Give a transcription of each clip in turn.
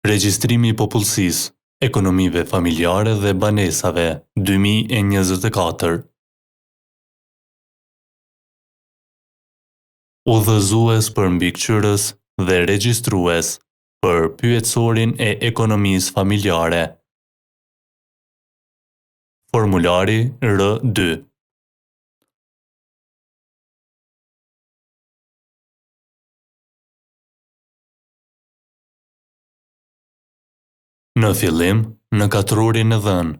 Regjistrimi i popullsisë, ekonomive familjare dhe banesave, 2024. Udhëzues për mbikëqyrës dhe regjistrues për pyetësorin e ekonomisë familjare. Formulari R2. Në fillim, në katërorin e dhënë,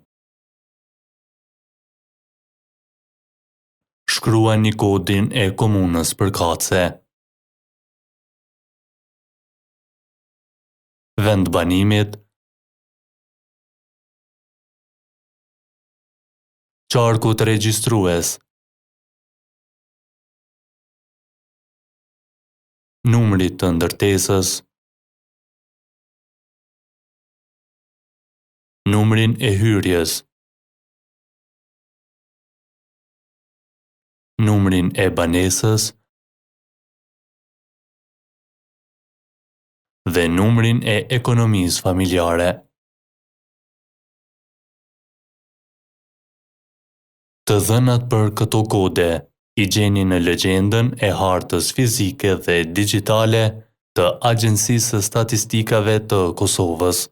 shkruani kodin e komunës përkatëse. Vend banimit, qarkut regjistrues, numrit të ndërtesës, numrin e hyrjes, numrin e banesës dhe numrin e ekonomisë familjare. Të dhënat për këto kode i gjeni në legjendën e hartës fizike dhe digjitale të Agjencisë së Statistikave të Kosovës.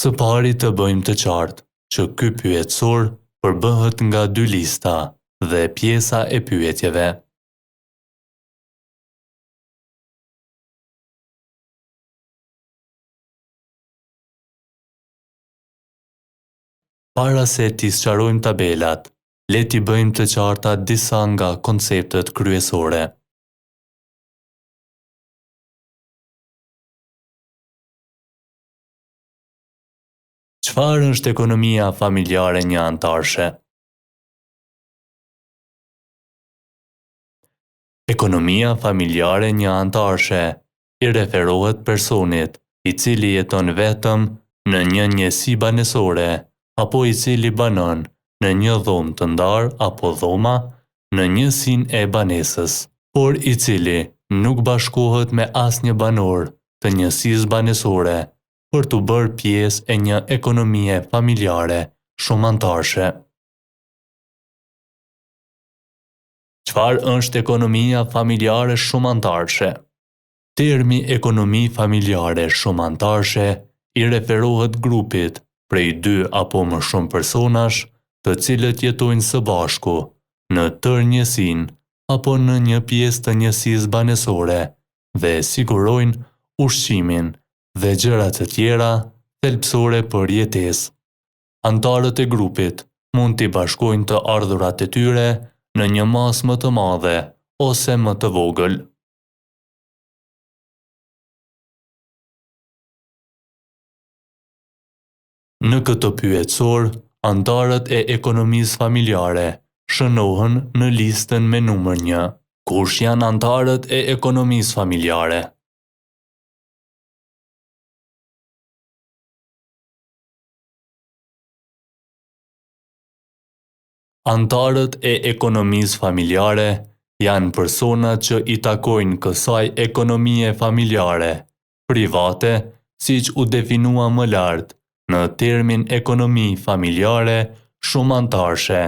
Së pari të bëjmë të qartë që ky pyetësor përbëhet nga dy lista dhe pjesa e pyetjeve. Para se t'i sqarojmë tabelat, le t'i bëjmë të qarta disa nga konceptet kryesore. Çfarë është ekonomia familjare një anëtarshe? Ekonomia familjare një anëtarshe i referohet personit i cili jeton vetëm në një njësi banesore apo i cili banon në një dhomë të ndarë apo dhoma në njësinë e banesës, por i cili nuk bashkohet me asnjë banor të njësisë banesore për të bërë pjesë e një ekonomie familjare shumantarshe. Çfarë është ekonomia familjare shumantarshe? Termi ekonomi familjare shumantarshe i referohet grupit prej 2 apo më shumë personash të cilët jetojnë së bashku në tërë njësinë apo në një pjesë të njësisë banesore dhe sigurojnë ushqimin dhe gjërat të tjera thelbësore për jetesë. Anëtarët e grupit mund t'i bashkojnë të ardhurat e tyre në një masë më të madhe ose më të vogël. Në këtë pyetësor, antarët e ekonomisë familjare shënohen në listën me numër 1. Kush janë antarët e ekonomisë familjare? Antarët e ekonomisë familjare janë personat që i takojnë kësaj ekonomie familjare, private, siç u definua më lart, në termin ekonomi familjare shumantarshe,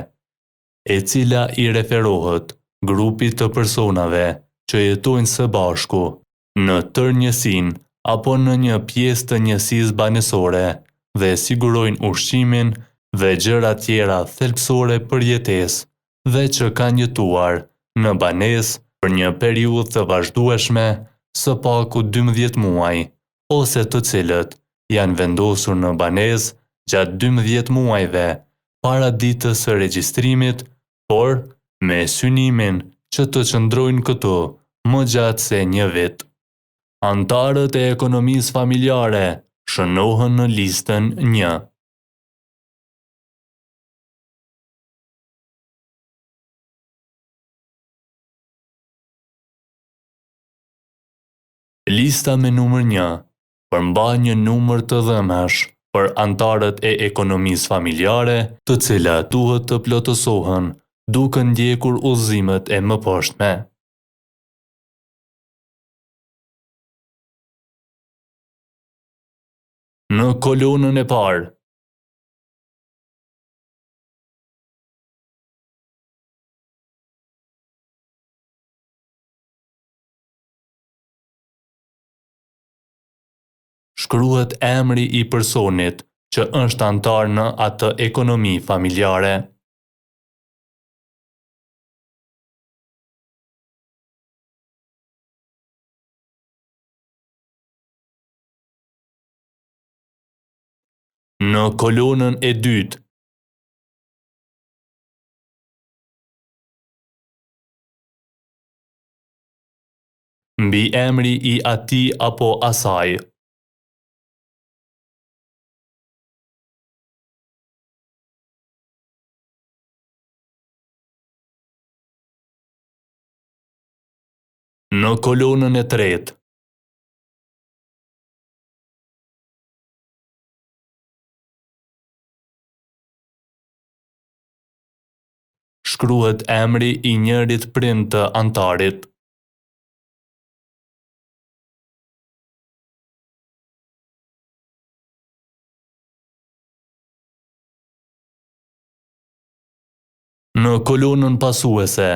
e cila i referohet grupit të personave që jetojnë së bashku, në tërnjësinë apo në një pjesë të njësisë banesore dhe sigurojnë ushqimin dhe gjëra tjera thelbësore për jetesë dhe që kanë jetuar në banesë për një periudhë të vazhdueshme së paku 12 muaj, ose të cilët janë vendosur në banesë gjatë 12 muajve para ditës së regjistrimit, por me synimin që të qëndrojnë këtu më gjatë se një vit. Antarët e ekonomisë familjare shënohen në listën 1. Lista me numër 1 përmban një numër të dhënash për antarët e ekonomisë familjare, të cilat duhet të plotësohen duke ndjekur udhëzimet e mëposhtme. Në kolonën e parë, shkruhet emri i personit që është antar në atë ekonomi familjare. Në kolonën e dytë, mbi emri i atij apo asaj. Në kolonën e tretë, shkruhet emri i njërit prind të antarit. Në kolonën pasuese,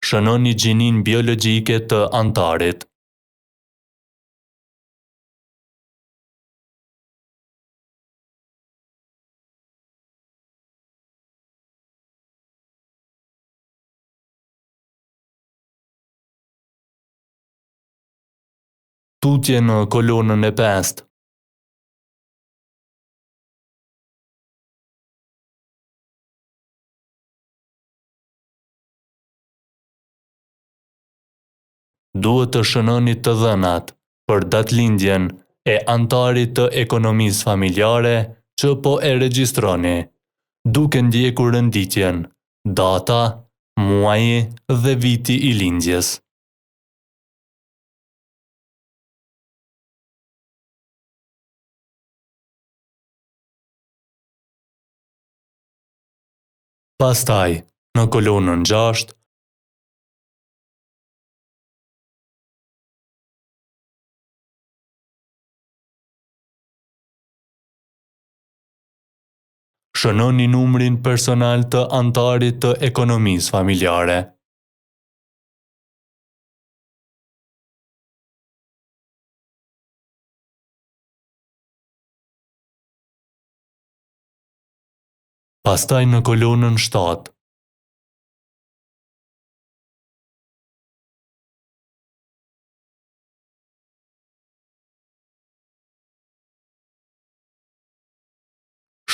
shënoni gjininë biologjike të antarit. Tutje në kolonën e pestë, duhet të shënoni të dhënat për datëlindjen e antarit të ekonomisë familjare që po e regjistroni, duke ndjekur renditjen, data, muaji dhe viti i lindjes. Pastaj, në kolonën 6, shënoni numrin personal të antarit të ekonomisë familjare. Pastaj në kolonën 7,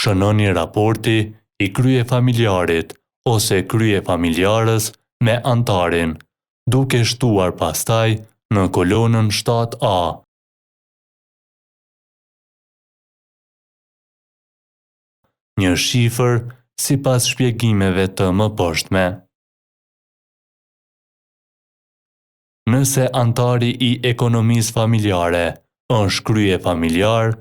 Shënoni raporti i kryefamiljarit ose kryefamiljarës me antarin, duke shtuar pastaj në kolonën 7A. Një shifër sipas shpjegimeve të mëposhtme. Nëse antari i ekonomisë familjare është kryefamiljar,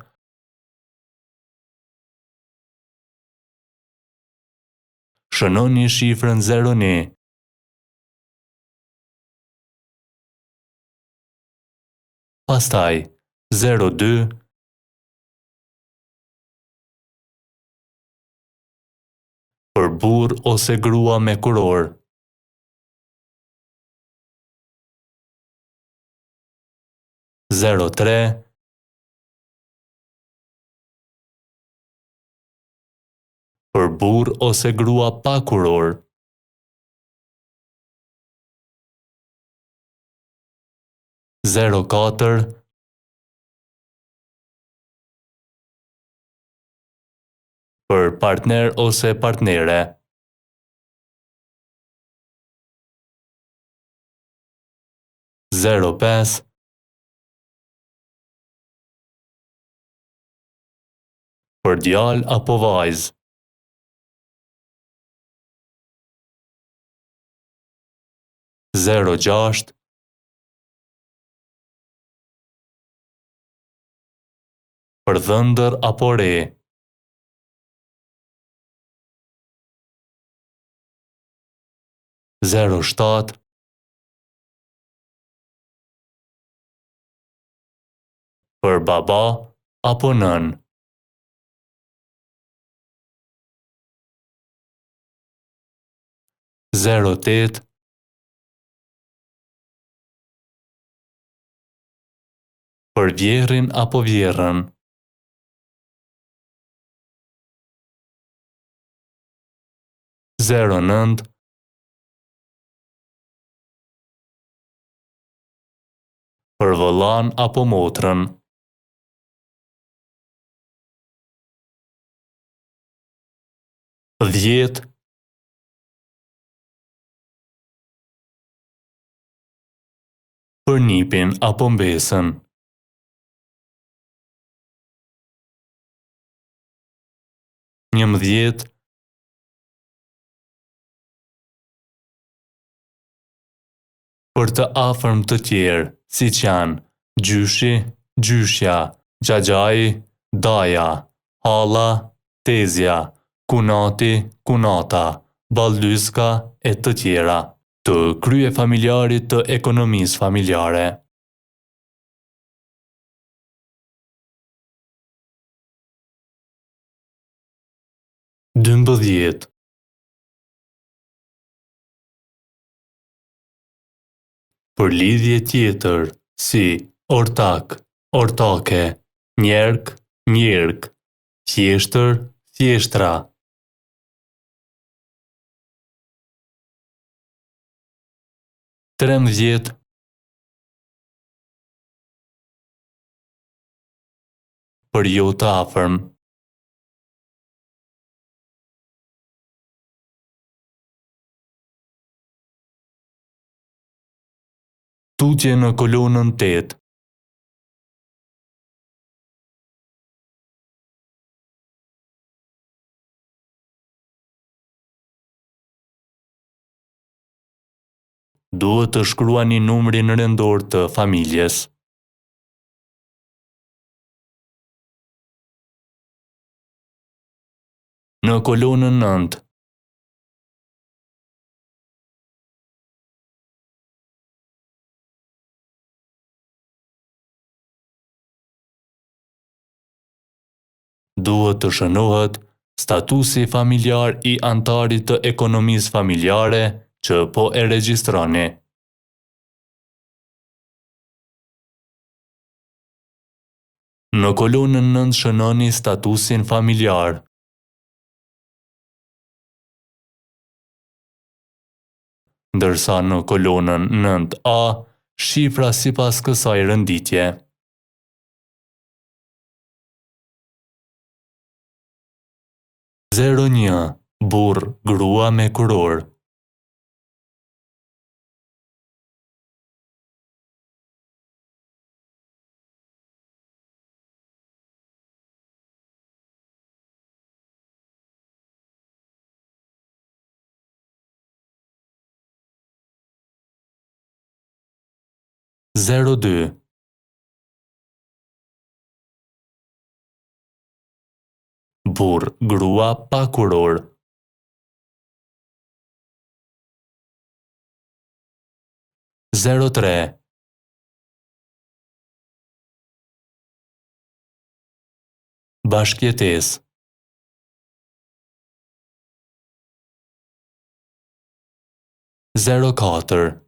shënoni shifrën 01. Pastaj 02 për burr ose grua me kuror. 03 për burr ose grua pa kuror. 04 për partner ose partnere. 05 për djalë apo vajzë. 06 për dhëndër apo re. 07 për baba apo nën. 08 për vjerrin apo vjerrën. 09 për vëllain apo motrën. 10 për nipin apo mbesën. 11 për të afërm të tjerë, siç janë gjyshi, gjyshja, xhaxhai, daja, halla, tezja, kunati, kunata, ballyska e të tjera, të kryefamiljarit të ekonomisë familjare. 12 për lidhje tjetër, si ortak, ortake, njerëk, njerëk, thjeshtër, thjeshtra. 13 për jo të afërm. 8 tutje në kolonën 8. Duhet të shkruani numrin rëndor të familjes. Në kolonën 9. Duhet të shënohet statusi familjar i antarit të ekonomisë familjare që po e regjistroni. Në kolonën 9 shënoni statusin familjar. Ndërsa në kolonën 9A, shifra sipas kësaj rënditje. 01 burr, grua me kuror. 02 burr, grua pa kuror. 03 bashkëjetesë. 04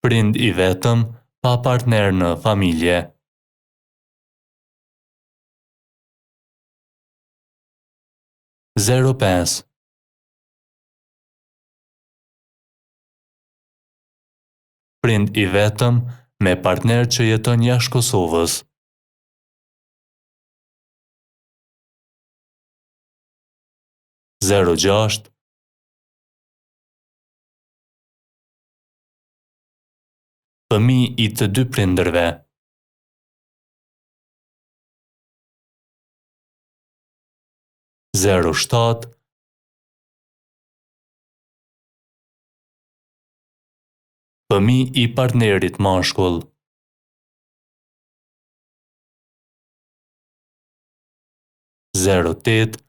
prind i vetëm, pa partner në familje. 05 prind i vetëm, me partner që jeton jashtë Kosovës. 06 fëmijë i të dy prindërve. 07 fëmijë i partnerit mashkull. 08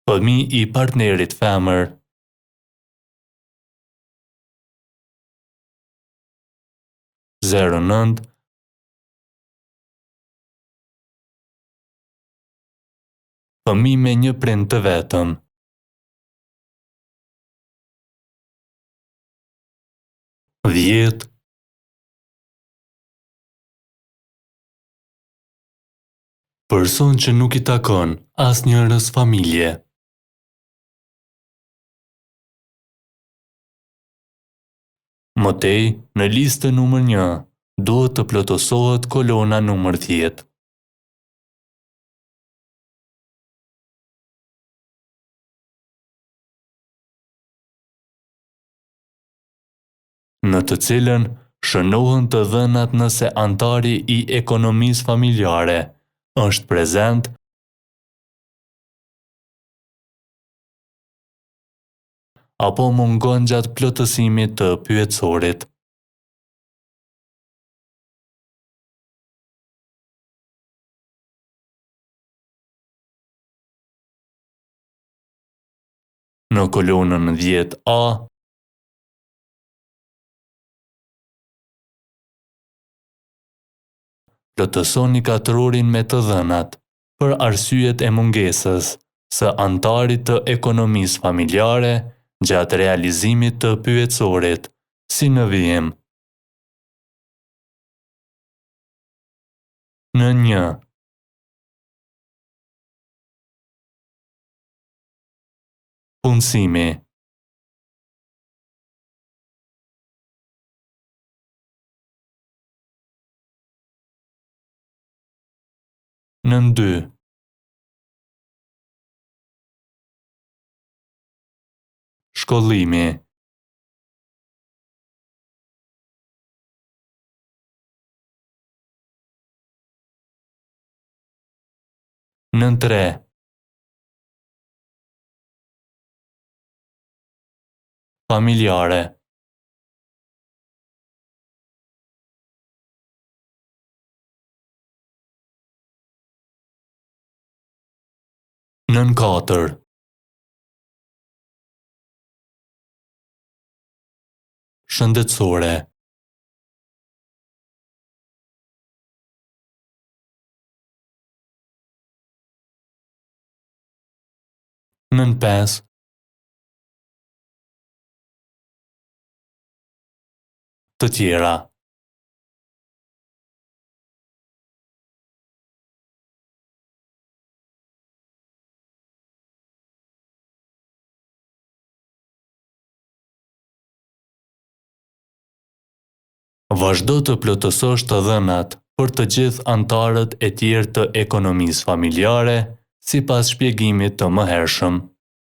fëmijë i partnerit femër. 09 fëmijë me një prind të vetëm. 10 person që nuk i takon asnjërës familje. Mëtej, në listë numër 1, duhet të plotësohet kolona numër 10. Në të cilën shënohen të dhënat nëse antari i ekonomisë familjare është prezent apo mungon gjatë plotësimit të pyetësorit. Në kolonën 10A, plotësoni katërorin me të dhënat, për arsyet e mungesës së antarit të ekonomisë familjare gjatë realizimit të pyetësorit, si në vijim. Në 1. Punësimi. Në 2. Shkollimi. Në 3. Familjare. Në 4. Shëndetësore. Në 5. Të tjera. Vazhdo të plotësosh të dhënat për të gjithë anëtarët e tjerë të ekonomisë familjare, sipas shpjegimit të mëhershëm.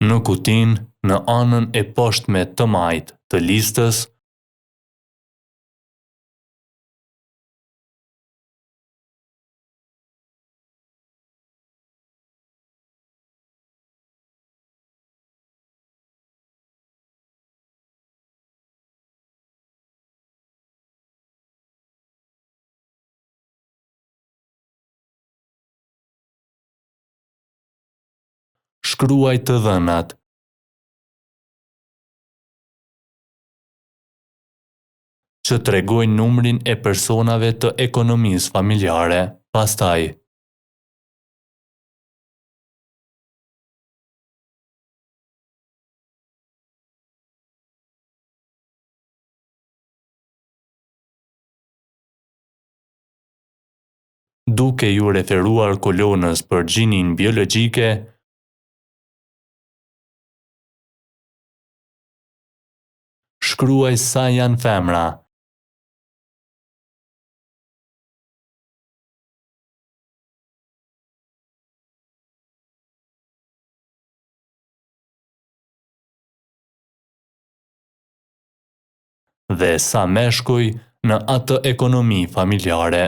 Në kutinë, në anën e poshtme të majtë të listës, shkruaj të dhënat që tregojnë numrin e personave të ekonomisë familjare. Pastaj, duke ju referuar kolonës për gjinin biologjike, shkruaj sa janë femra, dhe sa meshkuj në atë ekonomi familjare.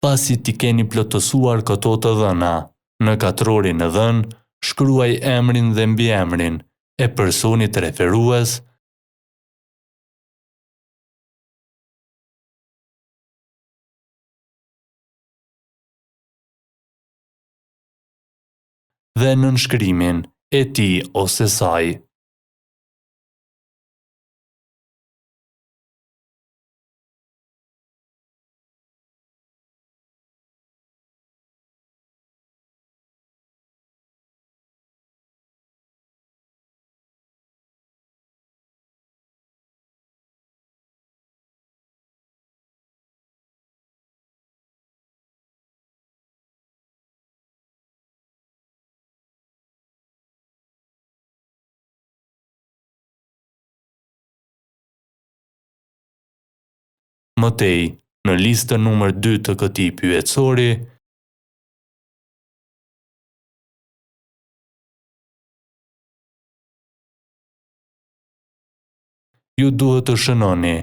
Pasi ti keni plotësuar këto të dhëna, në katrorin e dhënë, shkruaj emrin dhe mbiemrin e personit referues dhe nënshkrimin e tij ose saj. Mëtej, në listën numër 2 të këtij pyetësori, ju duhet të shënoni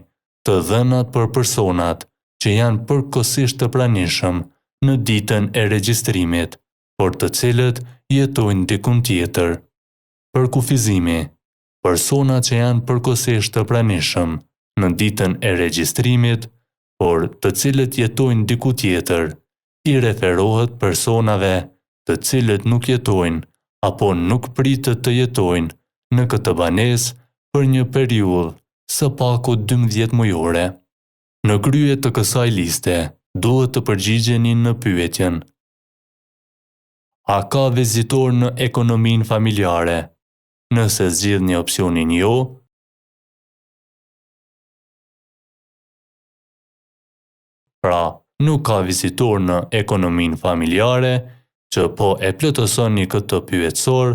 të dhënat për personat që janë përkohësisht të pranishëm në ditën e regjistrimit, por të cilët jetojnë diku tjetër. Për kufizimi, personat që janë përkohësisht të pranishëm në ditën e regjistrimit, por të cilët jetojnë diku tjetër, i referohet personave të cilët nuk jetojnë apo nuk pritet të jetojnë në këtë banesë për një periudhë së paku 12 mujore. Në krye të kësaj liste, duhet të përgjigjeni në pyetjen: a ka vizitor në ekonominë familjare? Nëse zgjidhni opsionin jo, pra nuk ka vizitor në ekonominë familjare, që po e plotësoni këtë pyetësor,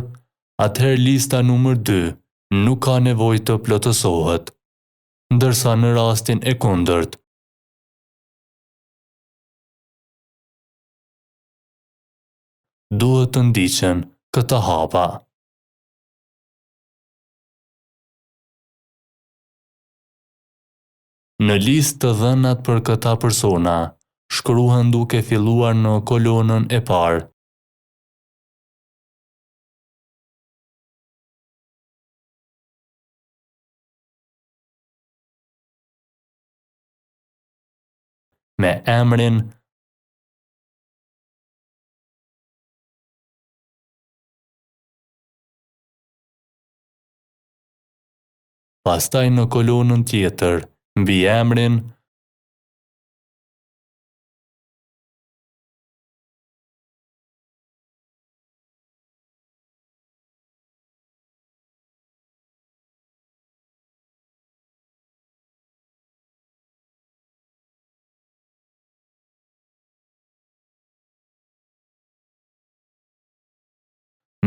atëherë lista numër 2 nuk ka nevojë të plotësohet. Ndërsa në rastin e kundërt, duhet të ndiqen këta hapa. Në listë të dhënat për këta persona, shkruhen duke filluar në kolonën e parë. Me emrin, pastaj në kolonën tjetër, mbi emrin,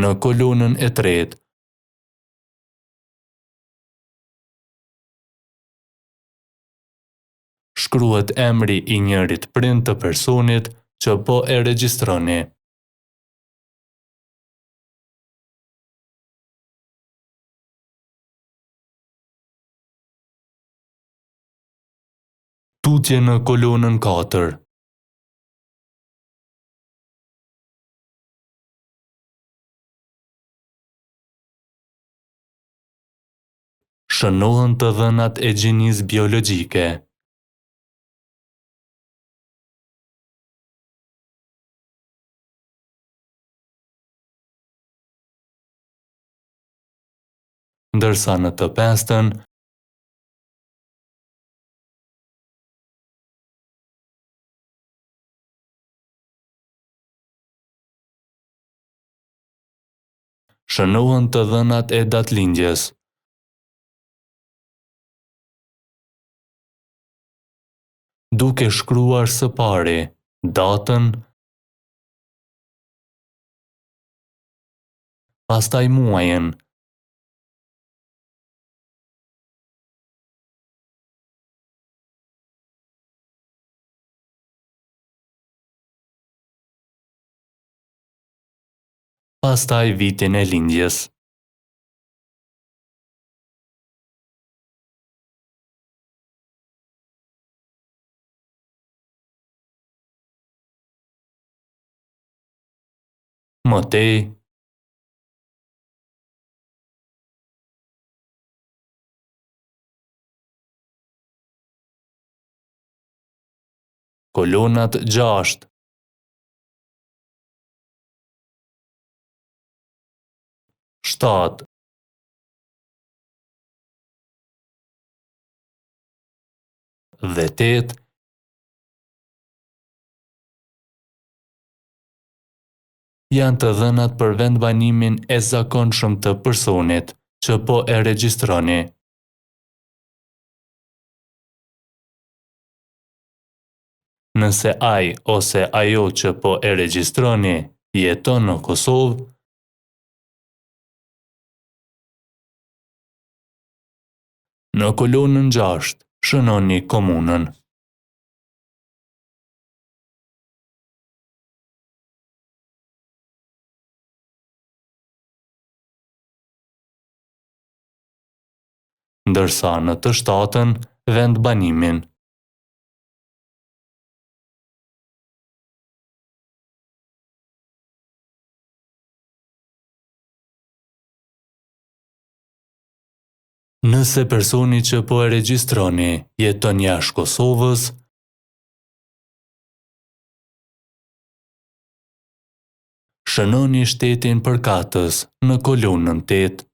Në kolonën e tretë, shkruhet emri i njërit prind të personit që po e regjistroni. Tutje në kolonën 4. Shënohen të dhënat e gjinisë biologjike. Ndërsa në të pestën, shënohen të dhënat e datëlindjes. Duke shkruar së pari datën, pastaj muajin, pastaj vitin e lindjes. Më tej, kolonat 6, 7, dhe 8 janë të dhënat për vendbanimin e zakonshëm të personit që po e regjistroni. Nëse ai ose ajo që po e regjistroni jeton në Kosovë, në kolonën 6 shënoni komunën. Ndërsa në të 7-ën vendbanimin. Nëse personi që po e regjistroni jeton jashtë Kosovës, shënoni shtetin përkatës në kolonën 8.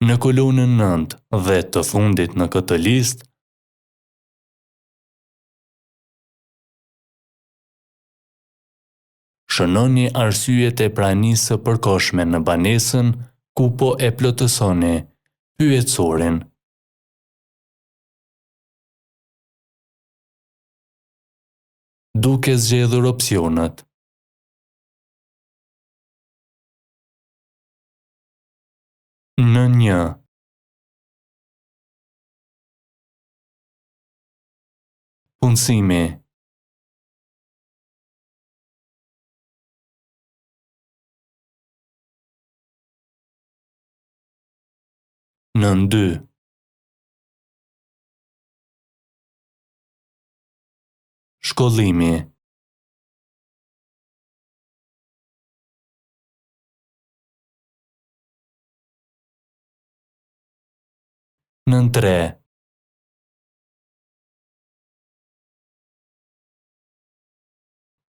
Në kolonën 9 dhe të fundit në këtë listë, shënoni arsyet e pranisë së përkohshme në banesën ku po e plotësoni pyetësorin. Duke zgjedhur opsionet. Në 1. Punësimi. Në 2. Shkollimi. Në 3.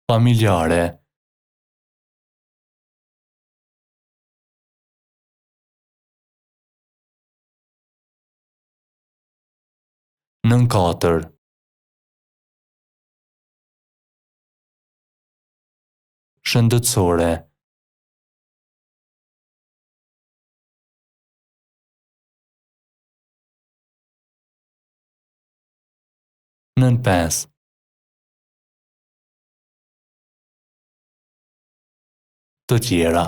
Familjare. Në 4. shëndetësore. Nën 5. Të tjera.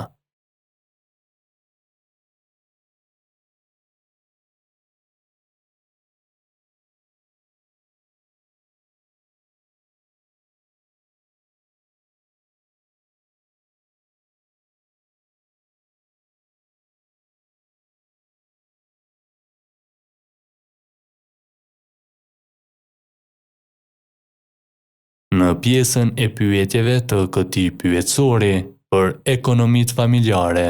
Në pjesën e pyetjeve të këtij pyetësori për ekonomitë familjare,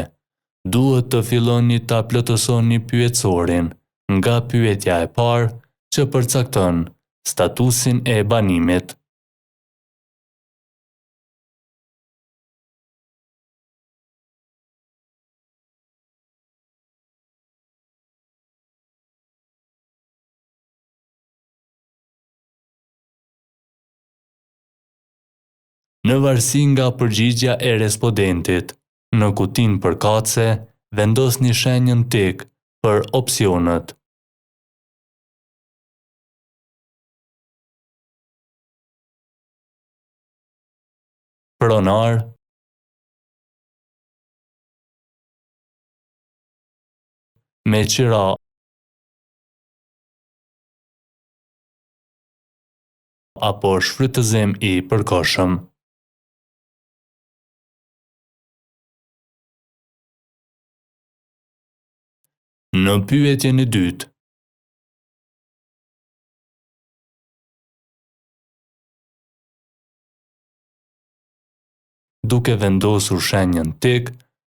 duhet të filloni ta plotësoni pyetësorin nga pyetja e parë që përcakton statusin e banimit. Në varësi nga përgjigjja e respondentit, në kutinë përkatëse vendosni shenjën tik për opsionet. Pronar, me qira apo shfrytëzim i përkohshëm. Në pyetjen e dytë, duke vendosur shenjën tik,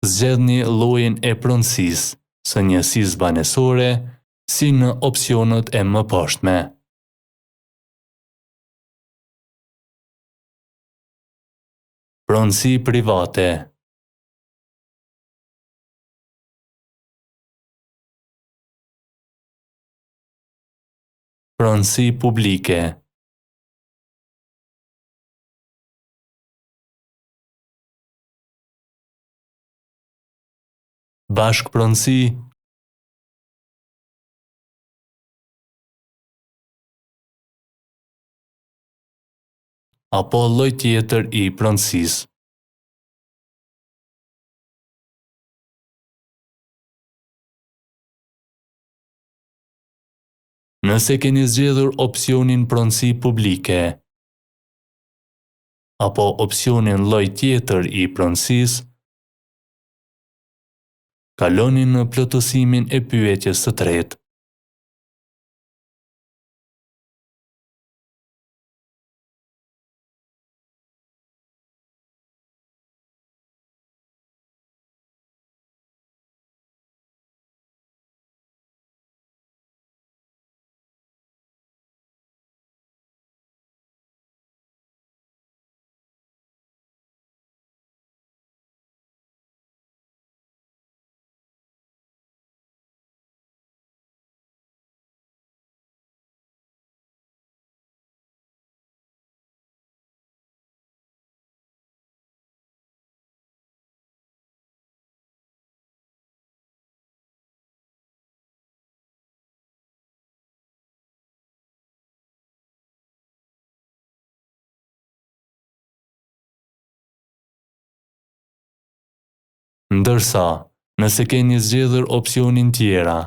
zgjedhni llojin e pronësisë së njësisë banesore, si në opsionet e mëposhtme. Pronësi private. Pronësi publike. Bashkëpronësi. Apo lloj tjetër i pronësisë. Nëse keni zgjedhur opsionin pronësi publike, apo opsionin lloj tjetër i pronësisë, kaloni në plotësimin e pyetjes së tretë. Ndërsa, nëse keni zgjedhur opsionin tjera,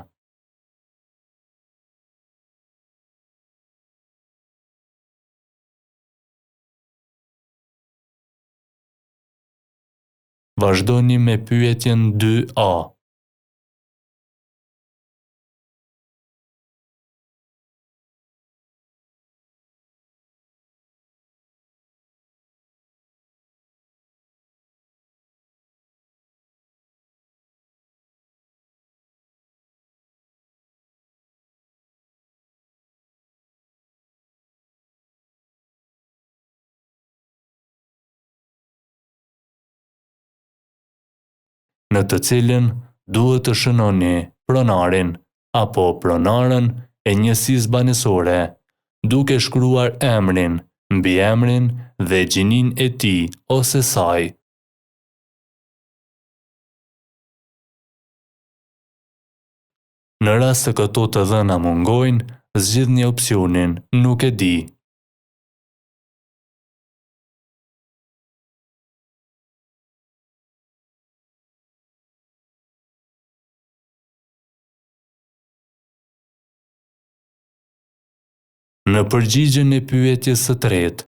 vazhdoni me pyetjen 2A. Në të cilën duhet të shënoni pronarin apo pronaren e njësisë banesore, duke shkruar emrin, mbiemrin dhe gjininë e tij ose saj. Në rast se këto të dhëna mungojnë, zgjidhni opsionin "Nuk e di". Në përgjigjen e pyetjes së tretë,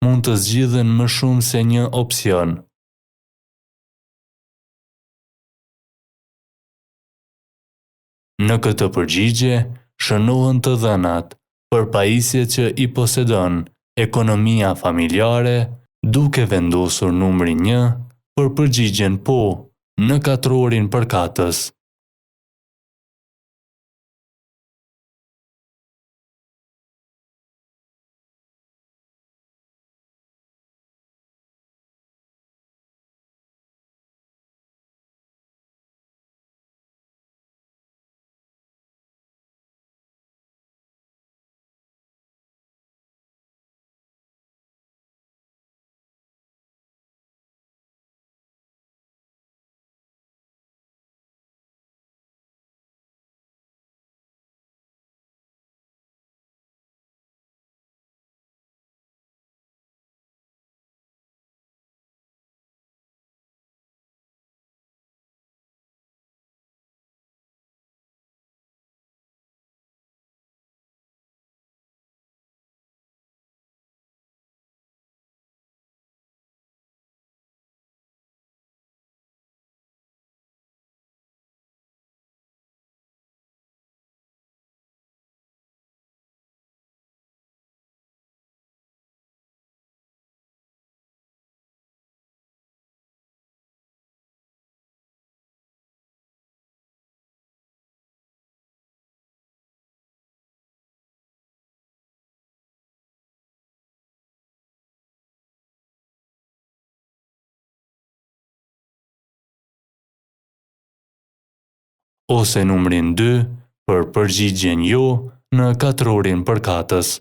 mund të zgjidhen më shumë se një opsion. Në këtë përgjigje, shënohen të dhënat për pajisjet që i posedon ekonomia familjare, duke vendosur numrin 1 për përgjigjen po në katrorin përkatës. Ose numrin 2 për përgjigjen jo në katrorin përkatës.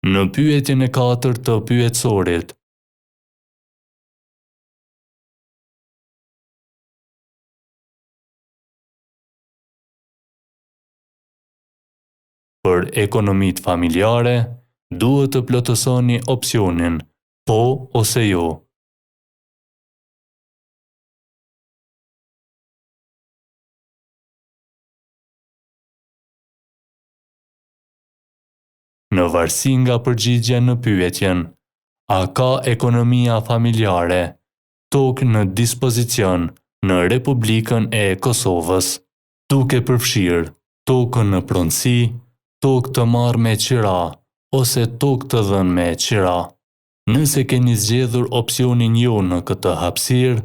Në pyetjen e 4 të pyetësorit, për ekonomitë familjare, duhet të plotësoni opsionin po ose jo. Në varësi nga përgjigja në pyetjen "A ka ekonomia familjare tokë në dispozicion në Republikën e Kosovës", duke përfshirë tokën në pronësi, tokë të marrë me qira ose tokë të dhënë me qira. Nëse keni zgjedhur opsionin jo në këtë hapësirë,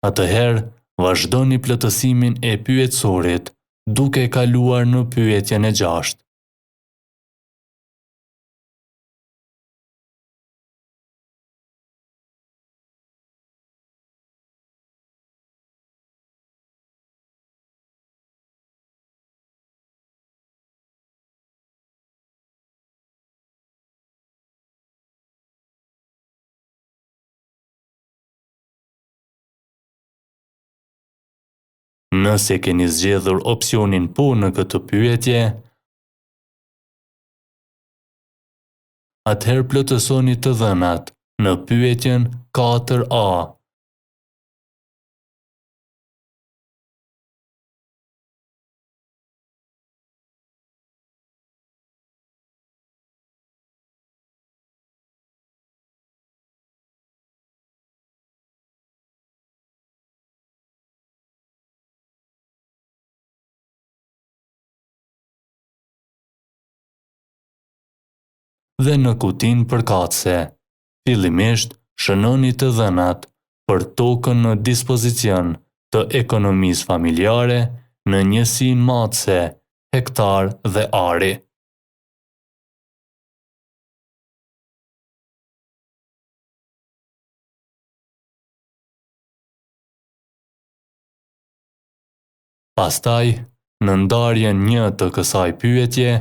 atëherë vazhdoni plotësimin e pyetësorit duke kaluar në pyetjen e 6. Nëse keni zgjedhur opsionin po në këtë pyetje, atëherë plotësoni të dhënat në pyetjen 4A. Dhe në kutin përkatëse, fillimisht shënoni të dhënat për tokën në dispozicion të ekonomisë familjare në njësinë matëse, hektar dhe ari. Pastaj, në ndarjen 1 të kësaj pyetje,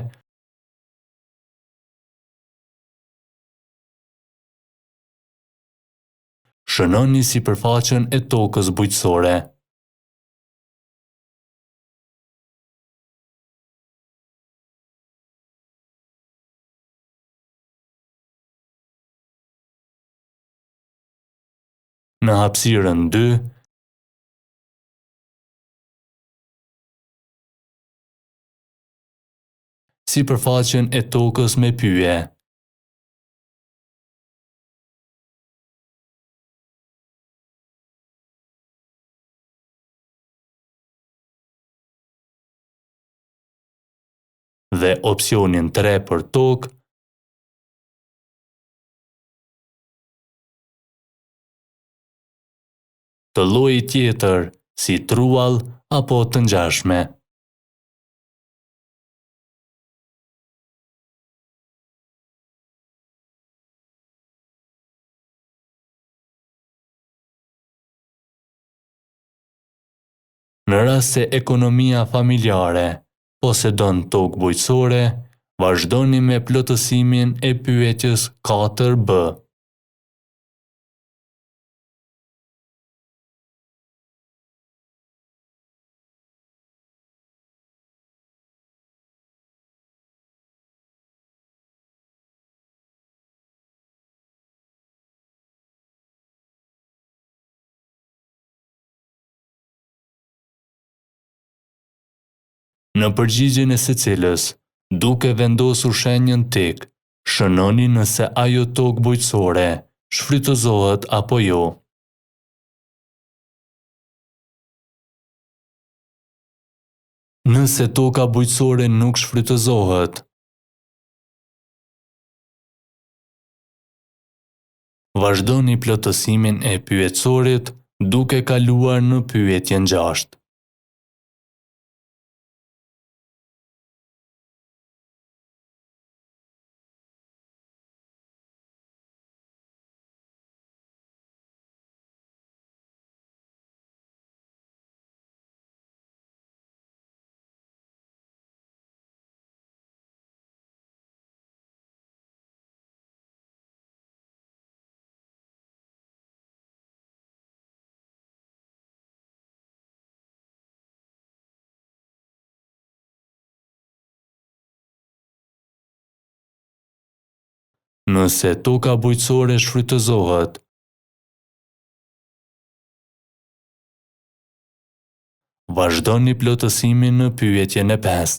shënoni sipërfaqen e tokës bujqësore. Në hapësirën 2, sipërfaqen e tokës me pyje. Dhe opsionin 3 për tokë, të lloji tjetër si truall apo të ngjashme. Në rast se ekonomia familjare posedon tokë bujqësore, vazhdoni me plotësimin e pyetjes 4B. Në përgjigjen e secilës, duke vendosur shenjën tik, shënoni nëse ajo tokë bujqësore shfrytëzohet apo jo. Nëse toka bujqësore nuk shfrytëzohet, vazhdoni plotësimin e pyetësorit duke kaluar në pyetjen 6. Nëse toka bujqësore shfrytëzohet, vazhdoni plotësimin në pyetjen e 5.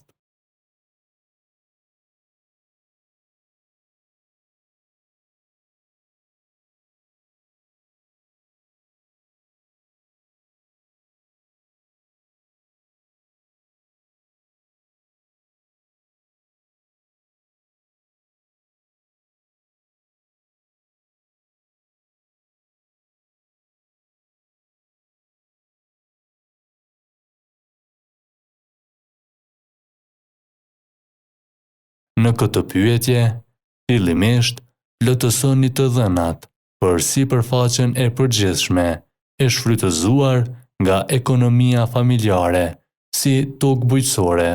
Në këtë pyetje, fillimisht plotësoni të dhënat për sipërfaqen e përgjithshme e shfrytëzuar nga ekonomia familjare si tokë bujqësore.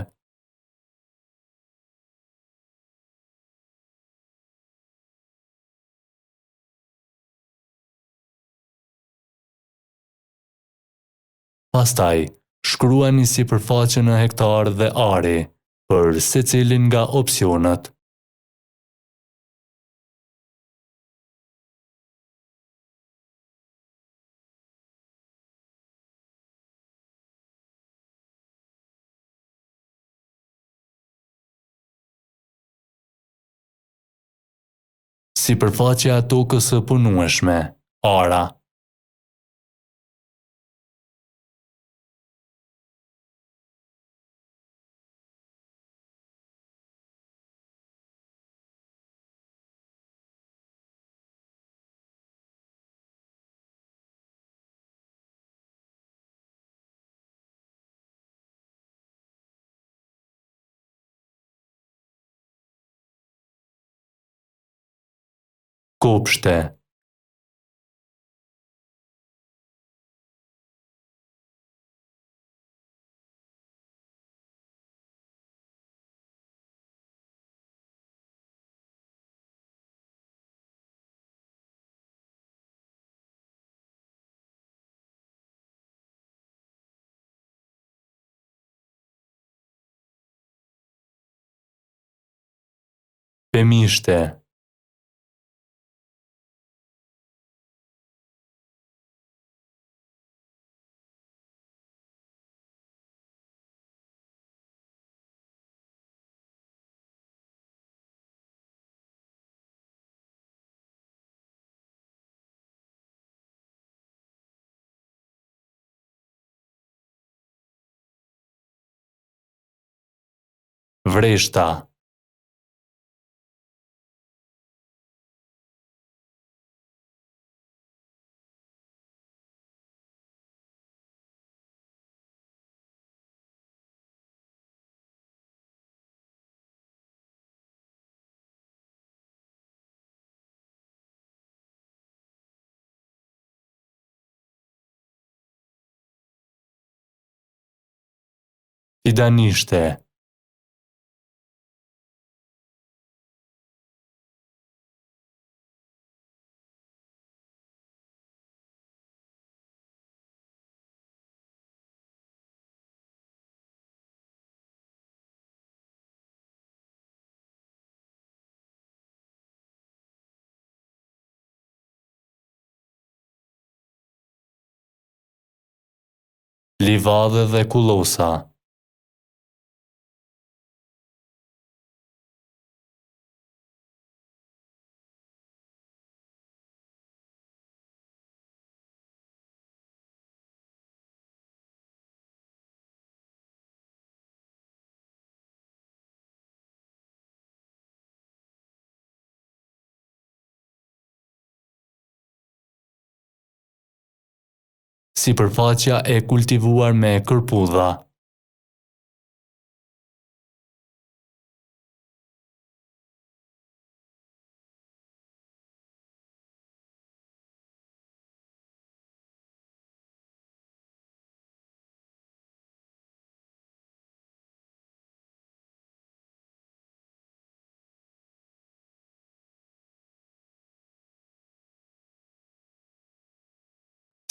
Pastaj, Shkruani sipërfaqe në hektar dhe ari për secilin nga opsionet. Sipërfaqja e tokës së punueshme, ara. Kopshte. Pemishte. Vreshta. Fidanishte. Livadhe dhe kullosa. Sipërfaqja e kultivuar me kërpudha.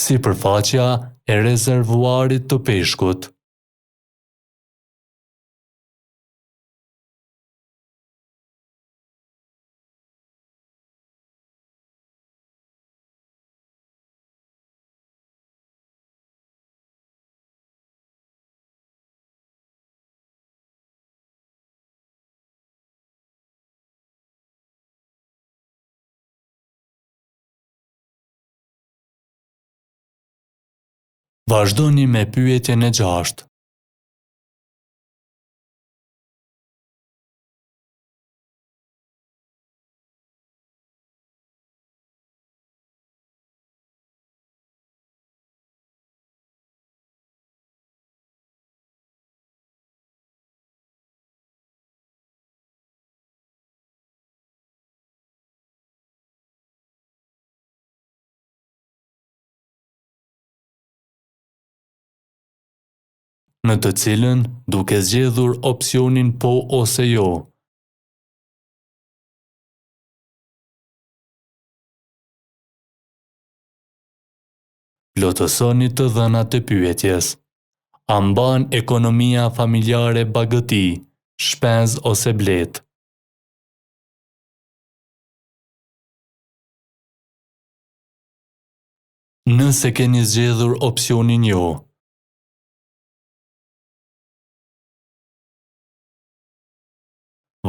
Sipërfaqja e rezervuarit të peshkut. Vazhdoni me pyetjen e 6. Në të cilën, duke zgjedhur opsionin po ose jo, plotësoni të dhënat e pyetjes. A mban ekonomia familjare bagëti, shpenzë ose blet? Nëse keni zgjedhur opsionin jo,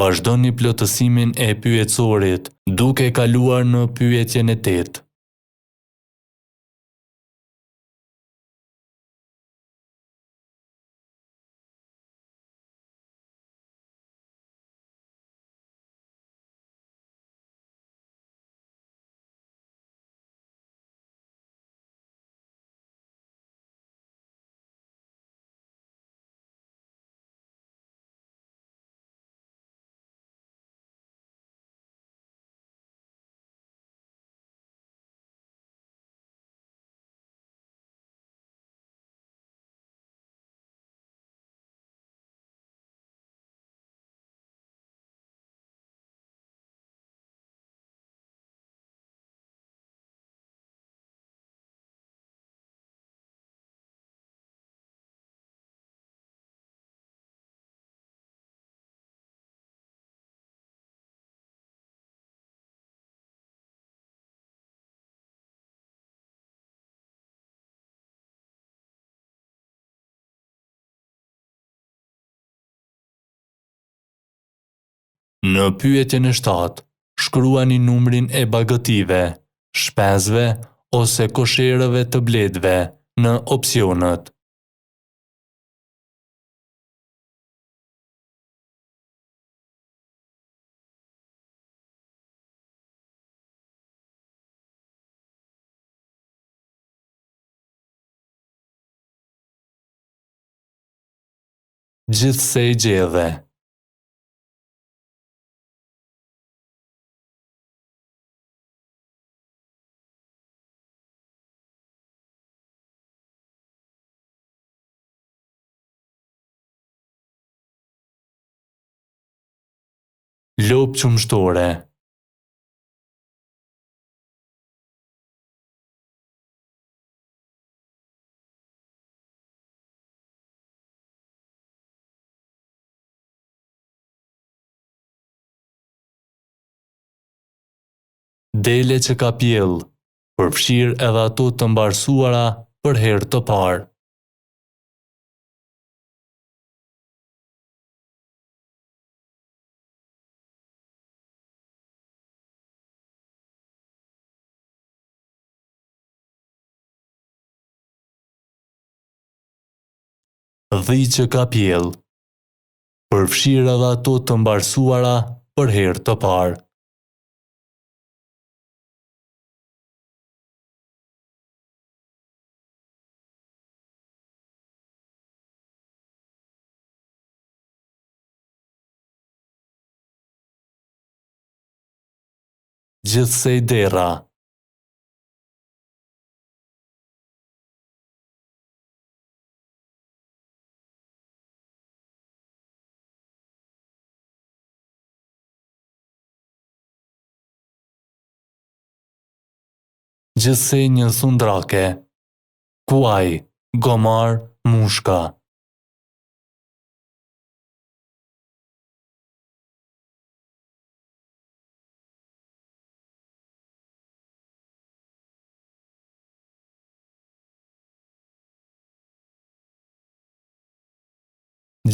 vazhdoni plotësimin e pyetësorit duke kaluar në pyetjen e 8. Në pyetjen e 7, shkruani numrin e bagëtive, shpenzëve ose kosherëve të bletëve në opsionet. Gjithse i gjedhe. Lopë qumshtore. Dele që ka pjell, përfshirë edhe ato të mbarsuara për herë të parë. Dhi që ka pjell, përfshirë edhe ato të mbarsuara për herë të parë. Gjithse i dera. Gjithse një thundrake, kuaj, gomar, mushka.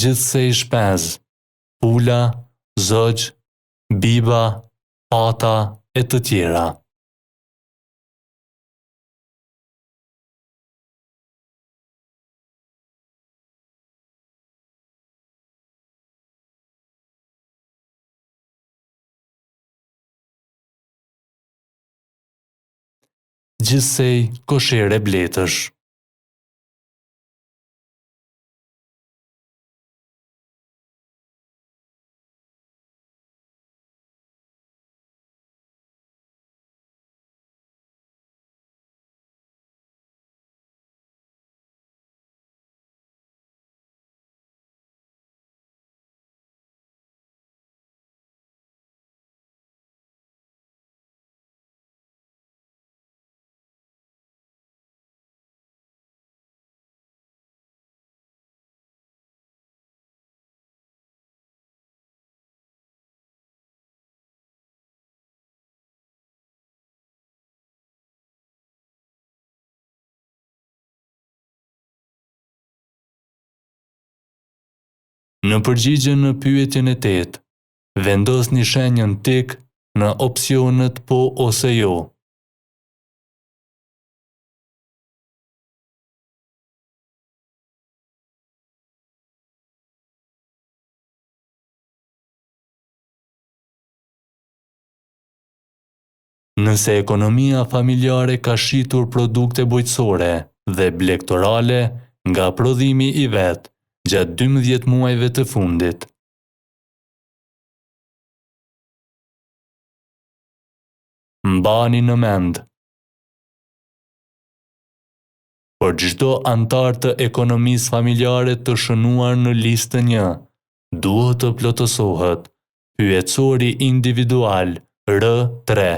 Gjithse i shpenzë, pula, zogj, biba, pata e të tjera. Gjithsej koshere bletësh. Në përgjigje në pyetjen e 8, vendosni shenjën tik në opsionet po ose jo. Nëse ekonomia familjare ka shitur produkte bujqësore dhe blegtorale nga prodhimi i vet gjatë 12 muajve të fundit. Mbani në mend, për çdo antar të ekonomisë familjare të shënuar në listën 1, duhet të plotësohet pyetësori individual R3.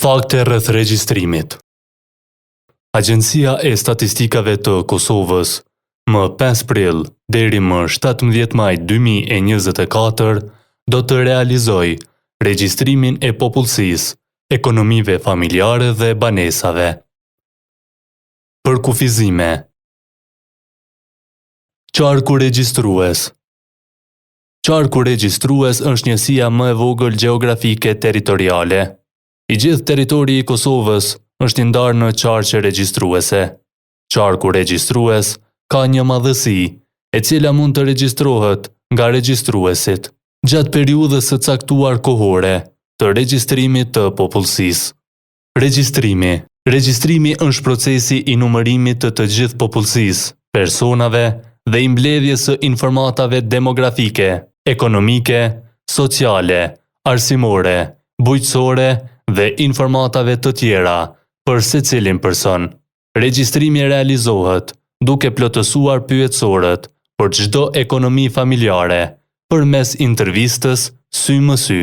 Fakte rreth regjistrimit. Agjencia e Statistikave të Kosovës, më 5 prill deri më 17 maj 2024, do të realizojë regjistrimin e popullsisë, ekonomive familjare dhe banesave. Përkufizime. Qarku regjistrues. Qarku regjistrues është njësia më e vogël gjeografike territoriale. I gjithë territori i Kosovës është i ndarë në qarqe regjistruese. Qarku regjistrues ka një madhësi, e cila mund të regjistrohet nga regjistruesit gjatë periudhës së caktuar kohore të regjistrimit të popullsisë. Regjistrimi. Regjistrimi është procesi i numërimit të gjithë popullsisë, personave dhe i mbledhjes së informatave demografike, ekonomike, sociale, arsimore, bujqësore dhe informatave të tjera për secilin person. Regjistrimi realizohet duke plotësuar pyetësorët për çdo ekonomi familjare përmes intervistës sy më sy.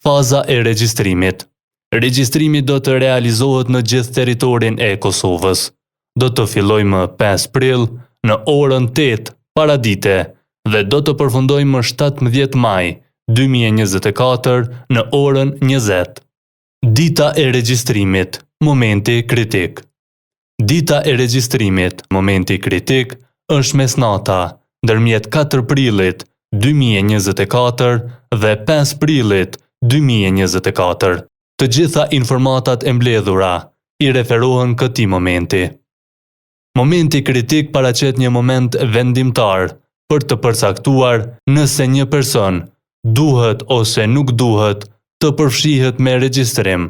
Faza e regjistrimit. Regjistrimi do të realizohet në gjithë territorin e Kosovës. Do të fillojë më 5 prill në orën 8 paradite dhe do të përfundojë më 17 maj 2024 në orën 20. Dita e regjistrimit, momenti kritik. Dita e regjistrimit, momenti kritik, është mesnata ndërmjet 4 prillit 2024 dhe 5 prillit 2024. Të gjitha informatat e mbledhura i referohen këtij momenti. Momenti kritik paraqet një moment vendimtar për të përcaktuar nëse një person duhet ose nuk duhet të përfshihet me regjistrim.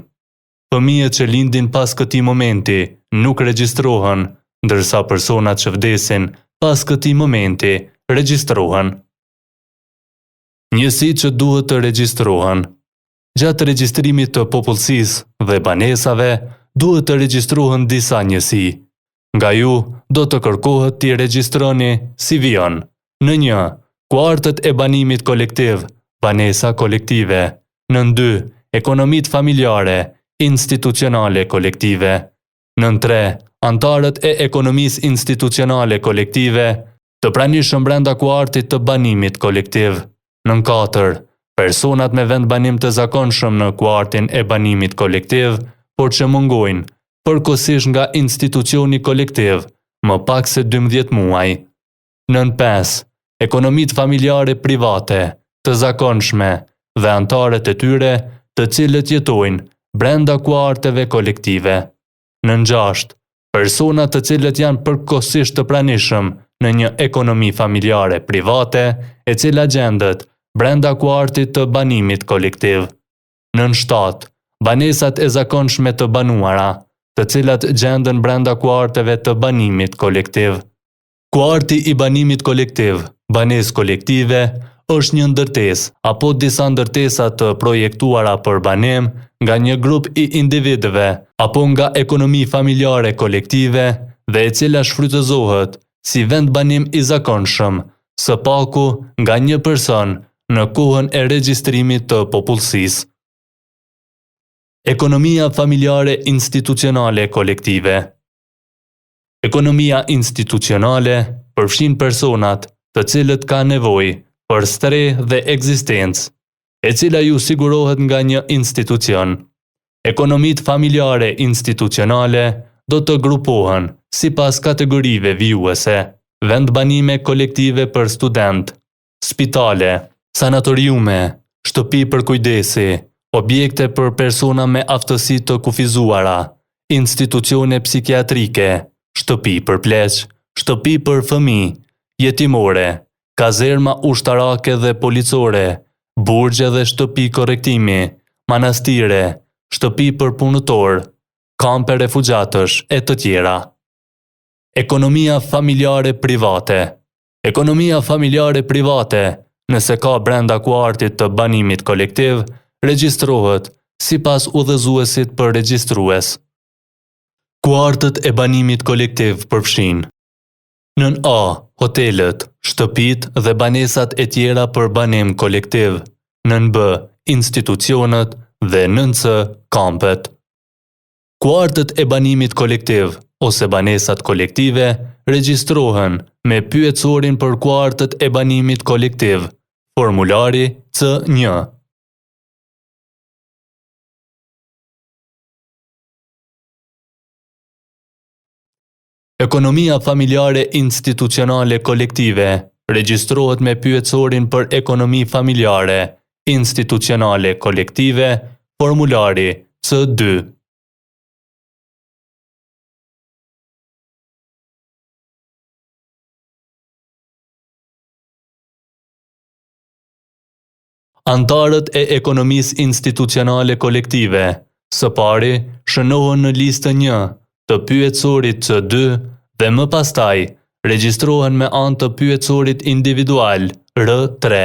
Fëmijët që lindin pas këtij momenti nuk regjistrohen, ndërsa personat që vdesin pas këtij momenti regjistrohen. Njësitë që duhet të regjistrohen. Gjatë regjistrimit të popullsisë dhe banesave, duhet të regjistrohen disa njësi. Nga ju, do të kërkohet t'i regjistroni si vijon. Në 1. Kuartet e banimit kolektiv, banesa kolektive. Në 2. Ekonomit familjare, institucionale kolektive. Në 3. Antarët e ekonomisë institucionale kolektive, të pranishëm brenda kuartit të banimit kolektiv. Në 4. Personat me vend banim të zakonshëm në kuartin e banimit kolektiv, por që mungojnë përkohësisht nga institucioni kolektiv, më pak se 12 muaj. Në 5. Ekonomit familjare private, të zakonshme dhe antarët e tyre të cilët jetojnë brenda kuarteve kolektive. Në 6. Personat të cilët janë përkohësisht të pranishëm në një ekonomi familjare private, e cila gjendet brenda kuartit të banimit kolektiv. Në 7. Banesat e zakonshme të banuara, të cilat gjenden brenda kuarteve të banimit kolektiv. Kuarti i banimit kolektiv, banesë kolektive, është një ndërtesë apo disa ndërtesa të projektuara për banim nga një grup i individëve apo nga ekonomi familjare kolektive dhe e cila shfrytëzohet si vend banim i zakonshëm, së paku nga një person në kohën e regjistrimit të popullsisë. Ekonomia familjare institucionale kolektive. Ekonomia institucionale përfshin personat të cilët ka nevojë për streh dhe ekzistencë, e cila ju sigurohet nga një institucion. Ekonomit familjare institucionale do të grupohen sipas kategorive vijuese: vendbanime kolektive për student, spitale, sanatoriume, shtëpi për kujdesi, objekte për persona me aftësi të kufizuara, institucione psikiatrike, shtëpi për pleq, shtëpi për fëmijë, jetimore, kazerma ushtarake dhe policore, burgje dhe shtëpi korrektimi, manastire, shtëpi për punëtor, kampe refugjatësh e të tjera. Ekonomia familjare private. Ekonomia familjare private, nëse ka brenda kuartit të banimit kolektiv, regjistrohet sipas udhëzuesit për regjistrues. Kuartët e banimit kolektiv përfshin: nën A, hotelet, shtëpitë dhe banesat e tjera për banim kolektiv, nën B, institucionet dhe nën C, kampet. Kuartët e banimit kolektiv ose banesat kolektive regjistrohen me pyetësorin për kuartët e banimit kolektiv, formulari C1. Ekonomia familjare institucionale kolektive regjistrohet me pyetësorin për ekonomi familjare institucionale kolektive, formulari C2. Antarët e ekonomisë institucionale kolektive, së pari, shënohen në listën 1 të pyetësorit C2 dhe më pastaj regjistrohen me anë të pyetësorit individual R3.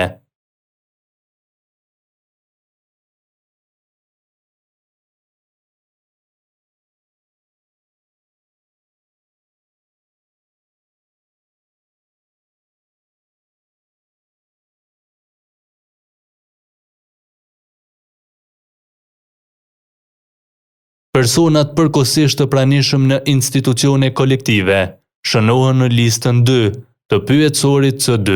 Personat përkohësisht të pranishëm në institucione kolektive shënohen në listën 2 të pyetësorit C2.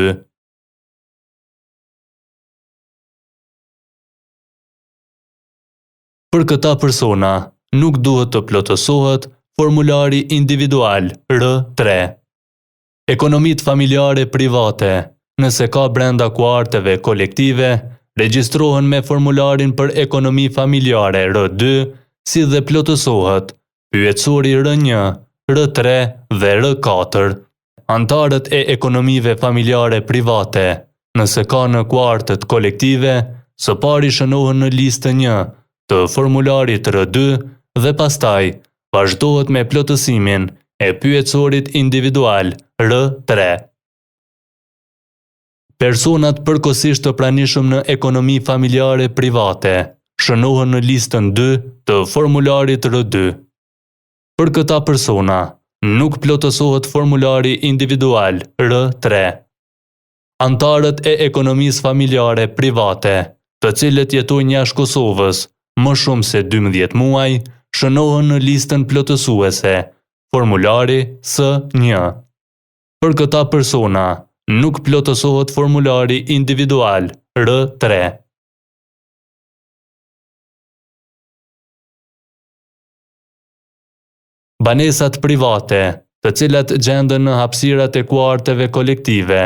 Për këta persona nuk duhet të plotësohet formulari individual R3. Ekonomit familjare private, nëse ka brenda kuarteve kolektive, regjistrohen me formularin për ekonomi familjare R2, si dhe plotësohet pyetësori R1, R3 dhe R4. Antarët e ekonomive familjare private, nëse ka në kuartet kolektive, së pari shënohen në listën 1 të formularit R2 dhe pastaj vazhdohet me plotësimin e pyetësorit individual R3. Personat përkohësisht të pranishëm në ekonomi familjare private shënohen në listën 2 të formularit R2. Për këta persona, nuk plotësohet formulari individual R3. Antarët e ekonomisë familjare private, të cilët jetojnë jashtë Kosovës më shumë se 12 muaj, shënohen në listën plotësuese, formulari S1. Për këta persona, nuk plotësohet formulari individual R3. Banesat private, të cilat gjenden në hapësirat e kuarteve kolektive,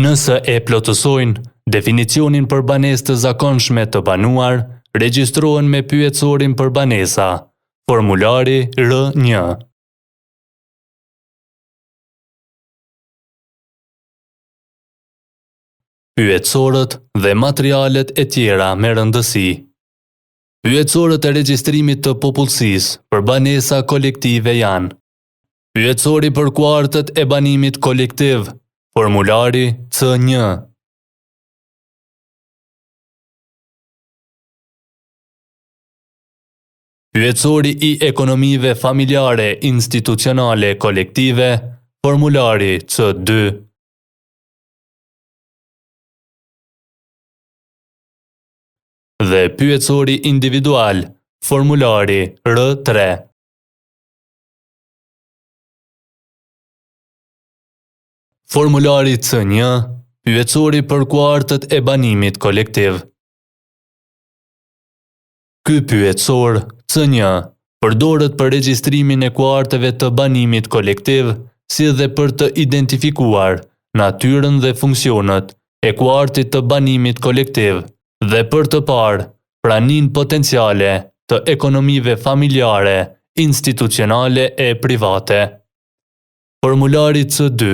nëse e plotësojnë definicionin për banesë të zakonshme të banuar, regjistrohen me pyetësorin për banesa, formulari R1. Pyetësorët dhe materialet e tjera me rëndësi. Pyetësorët e regjistrimit të popullsisë për banesa kolektive janë: pyetësori për kuartet e banimit kolektiv, formulari C1. Pyetësori i ekonomive familjare institucionale kolektive, formulari C2. Dhe pyetësori individual, formulari R3. Formulari C1, pyetësori për kuartet e banimit kolektiv. Ky pyetësor C1 përdoret për regjistrimin e kuarteve të banimit kolektiv, si dhe për të identifikuar natyrën dhe funksionet e kuartit të banimit kolektiv dhe për të parë pranin potenciale të ekonomive familjare, institucionale e private. Formulari C2.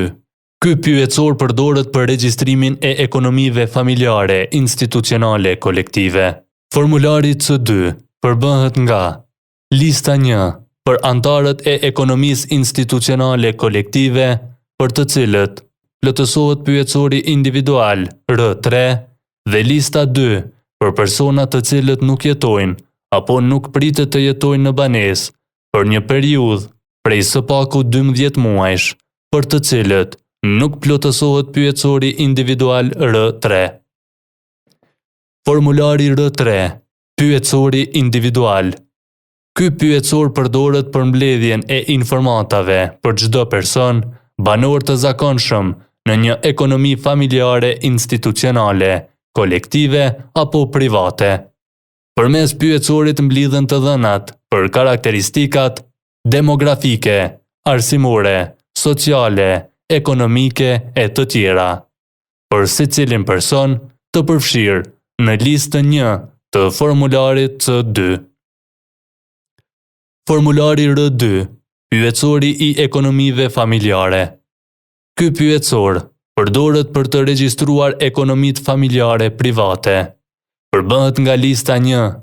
Ky pyetësor përdoret për regjistrimin e ekonomive familjare, institucionale kolektive. Formulari C2 përbëhet nga lista 1 për antarët e ekonomisë institucionale kolektive, për të cilët plotësohet pyetësori individual R3, dhe lista 2 për persona të cilët nuk jetojnë apo nuk pritet të jetojnë në banesë për një periudhë prej së paku 12 muajsh, për të cilët nuk plotësohet pyetësori individual R3. Formulari R3, pyetësori individual. Ky pyetësor përdoret për mbledhjen e informatave për çdo person, banor të zakonshëm në një ekonomi familjare institucionale, kolektive apo private. Përmes pyetësorit mblidhen të dhënat për karakteristikat demografike, arsimore, sociale, ekonomike e të tjera. Për secilin person të përfshirë në listën 1 të formularit C2. Formulari R2, pyetësori i ekonomive familjare. Ky pyetësor përdoret për të regjistruar ekonomitë familjare private. Përbëhet nga lista 1,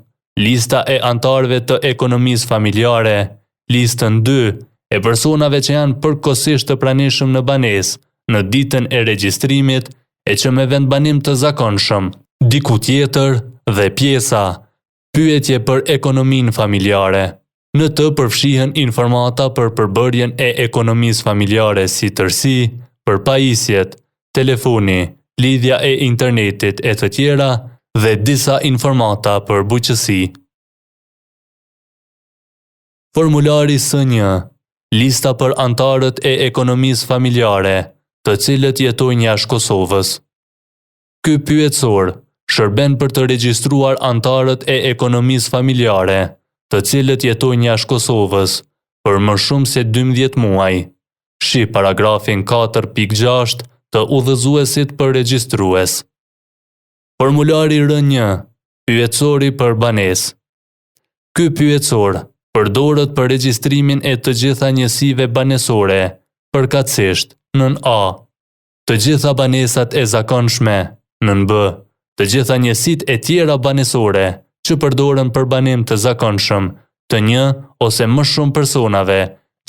lista e antarëve të ekonomisë familjare, listën 2 e personave që janë përkohësisht të pranishëm në banesë në ditën e regjistrimit e që me vendbanim të zakonshëm, diku tjetër dhe pjesa, pyetje për ekonominë familjare. Në të përfshihen informata për përbërjen e ekonomisë familjare si tërësi, për pajisjet, telefoni, lidhja e internetit e të tjera dhe disa informata për bujqësi. Formulari S1, lista për antarët e ekonomisë familjare, të cilët jetojnë jashtë Kosovës. Ky pyetësor shërben për të regjistruar antarët e ekonomisë familjare, të cilët jetojnë jashtë Kosovës, për më shumë se 12 muaj. Shi paragrafin 4.6 të udhëzuesit për regjistrues. Formulari R1, pyetësori për banesë. Ky pyetësor përdoret për regjistrimin e të gjitha njësive banesore, përkatësisht nën A, të gjitha banesat e zakonshme, nën B, të gjitha njësitë e tjera banesore që përdoren për banim të zakonshëm të një ose më shumë personave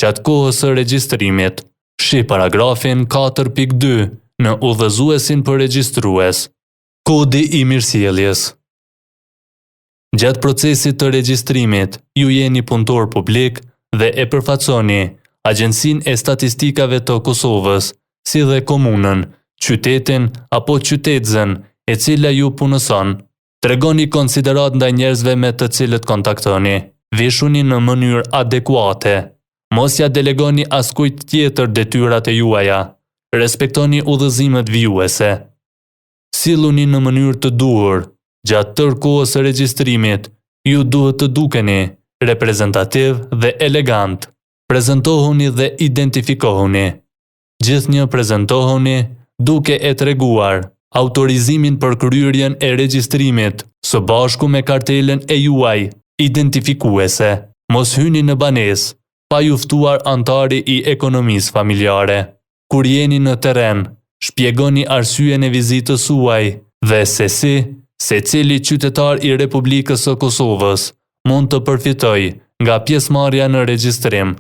gjatë kohës së regjistrimit. Shi paragrafin 4.2 në udhëzuesin për regjistrues. Kodi i mirësjelljes. Gjatë procesit të regjistrimit, ju jeni punëtor publik dhe e përfaqësoni Agjencinë e Statistikave të Kosovës, si dhe komunën, qytetin apo qytetëzën e cila ju punëson. Tregoni konsiderat ndaj njerëzve me të cilët kontaktoni. Veshuni në mënyrë adekuate. Mos ja delegoni askujt tjetër detyrat e juaja. Respektoni udhëzimet vijuese. Silluni në mënyrë të duhur. Gjatë tërë kohës së regjistrimit, ju duhet të dukeni reprezentativ dhe elegant. Prezantohuni dhe identifikohuni. Gjithnjë prezantohuni duke e treguar autorizimin për kryerjen e regjistrimit, së bashku me kartelën e juaj identifikuese. Mos hyni në banesë pa ju ftuar antari i ekonomisë familjare. Kur jeni në terren, shpjegoni arsyeën e vizitës suaj dhe se si secili qytetar i Republikës së Kosovës mund të përfitojë nga pjesëmarrja në regjistrim.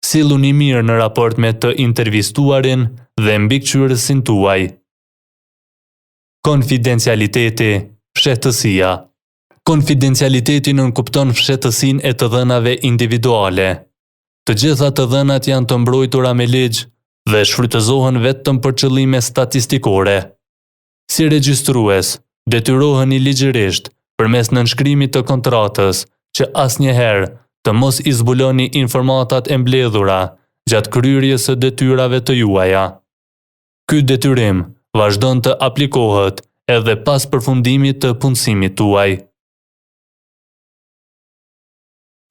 Silluni mirë në raport me të intervistuarin dhe mbikëqyrësin tuaj. Konfidencialiteti, fshehtësia. Konfidencialiteti nënkupton fshehtësinë e të dhënave individuale. Të gjitha të dhënat janë të mbrojtura me ligj dhe shfrytëzohen vetëm për qëllime statistikore. Si regjistrues, detyroheni ligjërisht përmes nënshkrimit të kontratës që asnjëherë të mos i zbuloni informatat e mbledhura gjatë kryerjes së detyrave të juaja. Ky detyrim vazhdon të aplikohet edhe pas përfundimit të punësimit tuaj.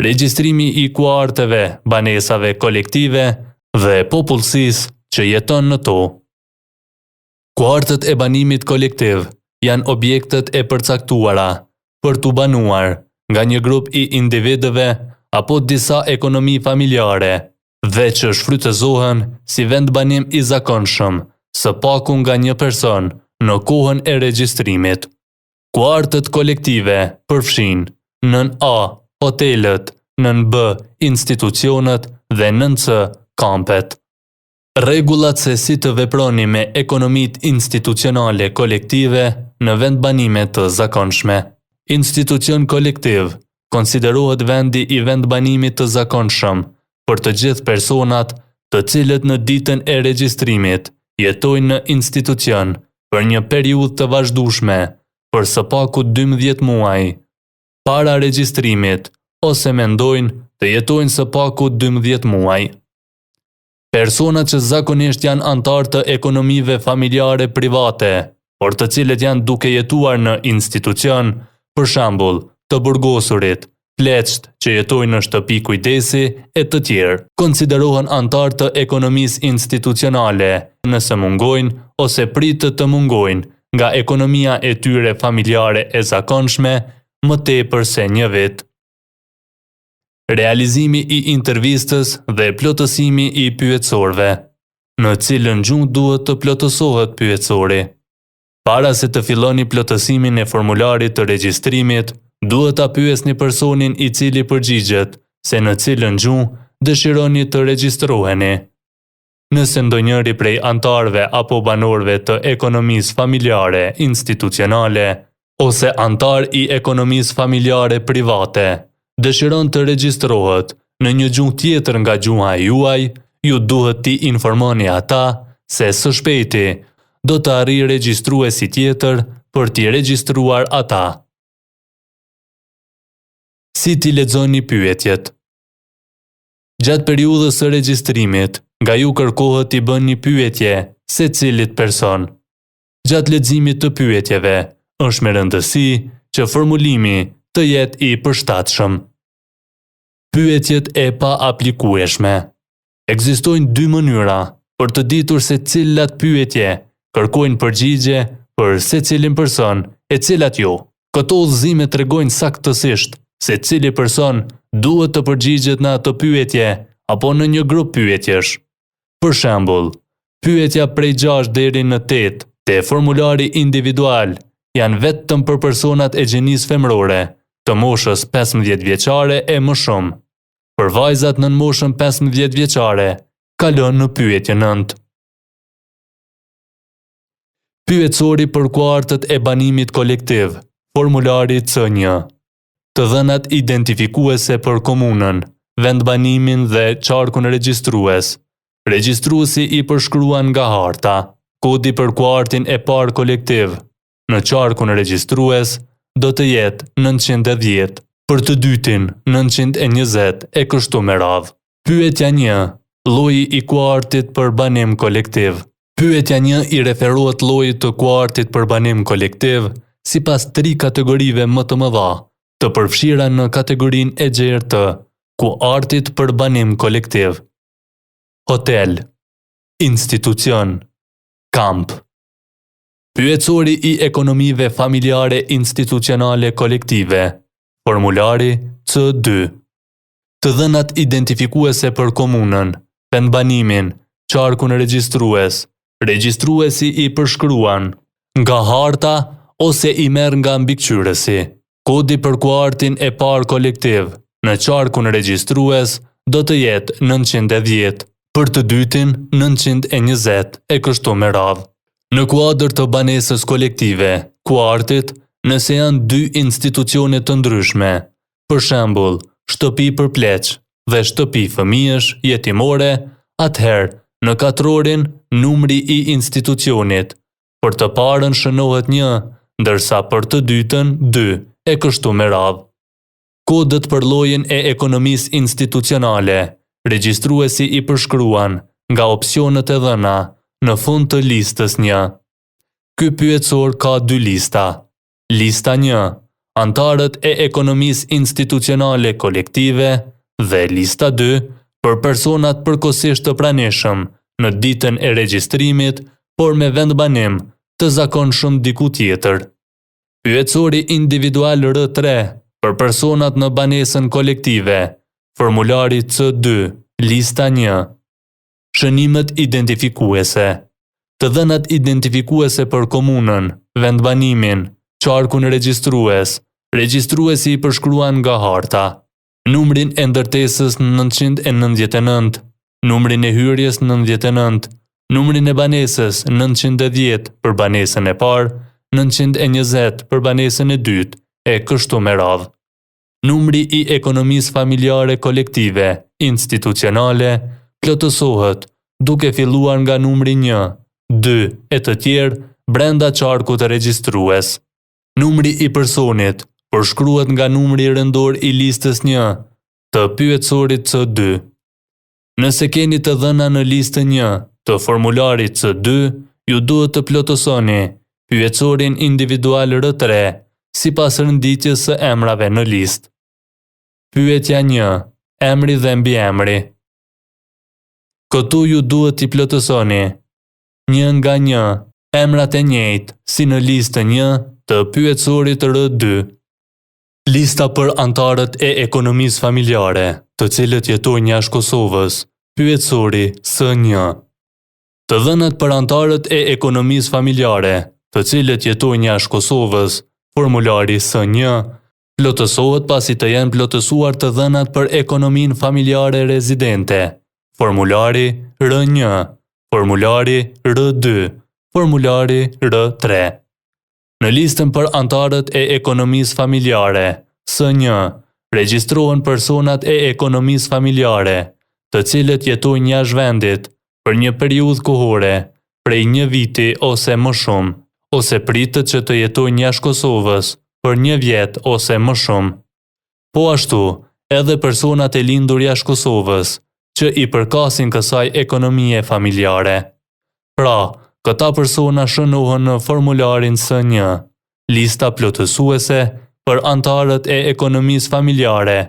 Regjistrimi i kuarteve, banesave kolektive dhe popullsisë që jeton në to. Kuartet e banimit kolektiv janë objektet e përcaktuara për t'u banuar nga një grup i individëve apo disa ekonomi familjare dhe që shfrytëzohen si vendbanim i zakonshëm së paku nga një person në kohën e regjistrimit. Kuartet kolektive përfshin nën A, hotelet, nën B, institucionet dhe nën C, kampet. Rregullat se si të veproni me ekonomitë institucionale kolektive në vendbanime të zakonshme. Institucion kolektiv konsiderohet vendi i vendbanimit të zakonshëm për të gjithë personat të cilët në ditën e regjistrimit jetojnë në institucion për një periudhë të vazhdueshme për së paku 12 muaj para regjistrimit ose mendojnë të jetojnë së paku 12 muaj. Personat që zakonisht janë antar të ekonomive familjare private, por të cilët janë duke jetuar në institucion, për shembull, të burgosurit, pleqt që jetojnë në shtëpi kujdesi e të tjerë, konsiderohen antar të ekonomisë institucionale nëse mungojnë ose pritet të mungojnë nga ekonomia e tyre familjare e zakonshme më tepër se një vit. Realizimi i intervistës dhe plotësimi i pyetësorëve. Në cilën gjuhë duhet të plotësohet pyetësori? Para se të filloni plotësimin e formularit të regjistrimit, duhet ta pyesni personin i cili përgjigjet se në cilën gjuhë dëshironi të regjistroheni. Nëse ndonjëri prej antarëve apo banorëve të ekonomisë familjare institucionale ose antar i ekonomisë familjare private dëshiron të regjistrohet në një gjuhë tjetër nga gjuha e juaj, ju duhet t'i informoni ata se së shpejti do të arrijë regjistruesi tjetër për t'i regjistruar ata. Si t'i lexoni pyetjet? Gjatë periudhës së regjistrimit, nga ju kërkohet t'i bëni pyetje secilit person. Gjatë leximit të pyetjeve, është me rëndësi që formulimi të jetë i përshtatshëm. Pyetjet e pa aplikueshme. Ekzistojnë dy mënyra për të ditur se cilat pyetje kërkojnë përgjigje për secilin person e cilat jo. Këto udhëzime tregojnë saktësisht se cili person duhet të përgjigjet në atë pyetje apo në një grup pyetjesh. Për shembull, pyetja prej 6 deri në 8 te formulari individual janë vetëm për personat e gjenisë femrore, të moshës 15 vjeçare e më shumë. Për vajzat nën moshën 15 vjeçare, kalon në pyetje 9. Pyetësori për kuartët e banimit kolektiv, formulari C1. Të dhënat identifikuese për komunën, vendbanimin dhe qarkun regjistrues. Regjistruesi i përshkruan nga harta, kodi për kuartin e parë kolektiv. Në qarkun regjistrues do të jetë 910, për të dytin 920 e kështu me radhë. Pyetja 1. Lloji i kuartit për banim kolektiv. Pyetja 1 i referohet llojit të kuartit për banim kolektiv sipas 3 kategorive më të mëdha, të përfshira në kategorinë e gjerë të kuartit për banim kolektiv. Hotel, institucion, kamp. Pyetësori i ekonomive familjare institucionale kolektive, formulari C2. Të dhënat identifikuese për komunën, vendbanimin, qarkun regjistrues, regjistruesi i përshkruan nga harta ose i merr nga mbikëqyrësi. Kodi për kuartin e parë kolektiv në qarkun regjistrues do të jetë 910, për të dytin 920 e kështu me radhë. Në kuadër të banesës kolektive, kuartit, nëse janë 2 institucione të ndryshme, për shembull, shtëpi për pleq dhe shtëpi fëmijësh jetimore, atëherë në katrorin numri i institucionit, për të parën shënohet 1, ndërsa për të dytën 2, e kështu me radhë. Kodët për llojin e ekonomisë institucionale, regjistruesi i përshkruan nga opsionet e dhëna në fund të listës 1. Ky pyetësor ka 2 lista. Lista 1, antarët e ekonomisë institucionale kolektive, dhe lista 2, për personat përkohësisht të pranishëm në ditën e regjistrimit, por me vendbanim të zakonshëm diku tjetër. Pyetësori individual R3 për personat në banesën kolektive, formulari C2, lista 1. Shënimet identifikuese. Të dhënat identifikuese për komunën, vendbanimin, qarkun regjistrues, regjistruesi i përshkruan nga harta, numrin e ndërtesës 999, numrin e hyrjes 99, numrin e banesës 910 për banesën e parë, 920 për banesën e dytë, e kështu me radhë. Numri i ekonomisë familjare kolektive, institucionale, plotësohet duke filluar nga numri 1, 2 e të tjerë brenda qarkut regjistrues. Numri i personit përshkruhet nga numri rëndor i listës 1, të pyetësorit C2. Nëse keni të dhëna në listën 1 të formularit C2, ju duhet të plotësoni pyetësorin individual R3 sipas rënditjes së emrave në listë. Pyetja 1. Emri dhe mbiemri. Këtu ju duhet t'i plotësoni 1 nga 1 emrat e njëjtë si në listën 1 të pyetësorit R2. Lista për antarët e ekonomisë familjare, të cilët jetojnë jashtë Kosovës, pyetësori S1. Të dhënat për antarët e ekonomisë familjare, të cilët jetojnë jashtë Kosovës, formulari S1, plotësohet pasi të jenë plotësuar të dhënat për ekonominë familjare rezidente, formulari R1, formulari R2, formulari R3. Në listën për antarët e ekonomisë familjare, S1, regjistrohen personat e ekonomisë familjare, të cilët jetojnë jashtë vendit për një periudhë kohore, prej 1 viti ose më shumë, ose pritet që të jetojnë jashtë Kosovës për 1 vjet ose më shumë. Po ashtu, edhe personat e lindur jashtë Kosovës, që i përkasin kësaj ekonomie familjare. Pra, këta persona shënohen në formularin S1, lista plotësuese për antarët e ekonomisë familjare,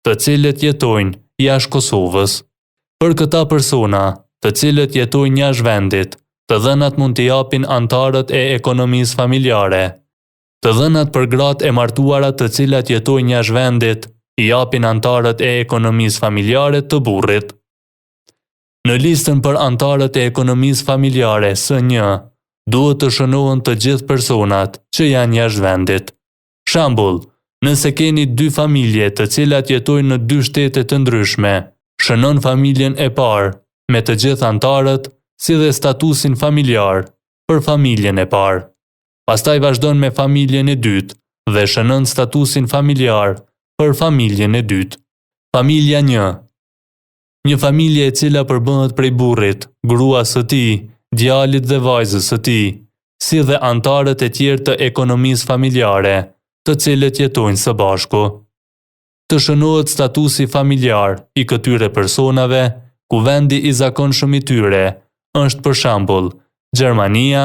të cilët jetojnë jashtë Kosovës. Për këta persona, të cilët jetojnë jashtë vendit, të dhënat mund t'i japin antarët e ekonomisë familjare. Të dhënat për gratë e martuara të cilat jetojnë jashtë vendit, i japin antarët e ekonomisë familjare të burrit. Në listën për antarët e ekonomisë familjare S1, duhet të shënohen të gjithë personat që janë jashtë vendit. Shembull, nëse keni 2 familje të cilat jetojnë në 2 shtete të ndryshme, shënon familjen e parë me të gjithë antarët, si dhe statusin familjar për familjen e parë. Pastaj vazhdon me familjen e dytë dhe shënon statusin familjar për familjen e dytë. Familja 1. Një familje e cila përbëhet prej burrit, gruas së tij, djalit dhe vajzës së tij, si dhe antarët e tjerë të ekonomisë familjare, të cilët jetojnë së bashku. Të shënohet statusi familjar i këtyre personave, ku vendi i zakonshëm i tyre është për shembull Gjermania,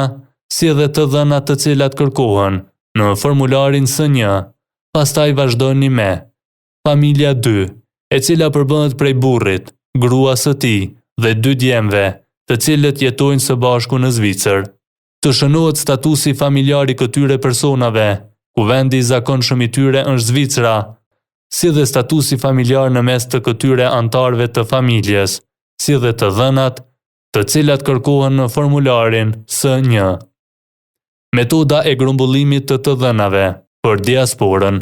si dhe të dhënat të cilat kërkohen në formularin S1. Pastaj vazhdoni me familja 2, e cila përbëhet prej burrit, gruas së tij dhe 2 djemve, të cilët jetojnë së bashku në Zvicër. Të shënohet statusi familjar i këtyre personave, ku vendi i zakonshëm i tyre është Zvicra, si dhe statusi familjar në mes të këtyre antarëve të familjes, si dhe të dhënat, të cilat kërkohen në formularin S1. Metoda e grumbullimit të dhënave për diasporën.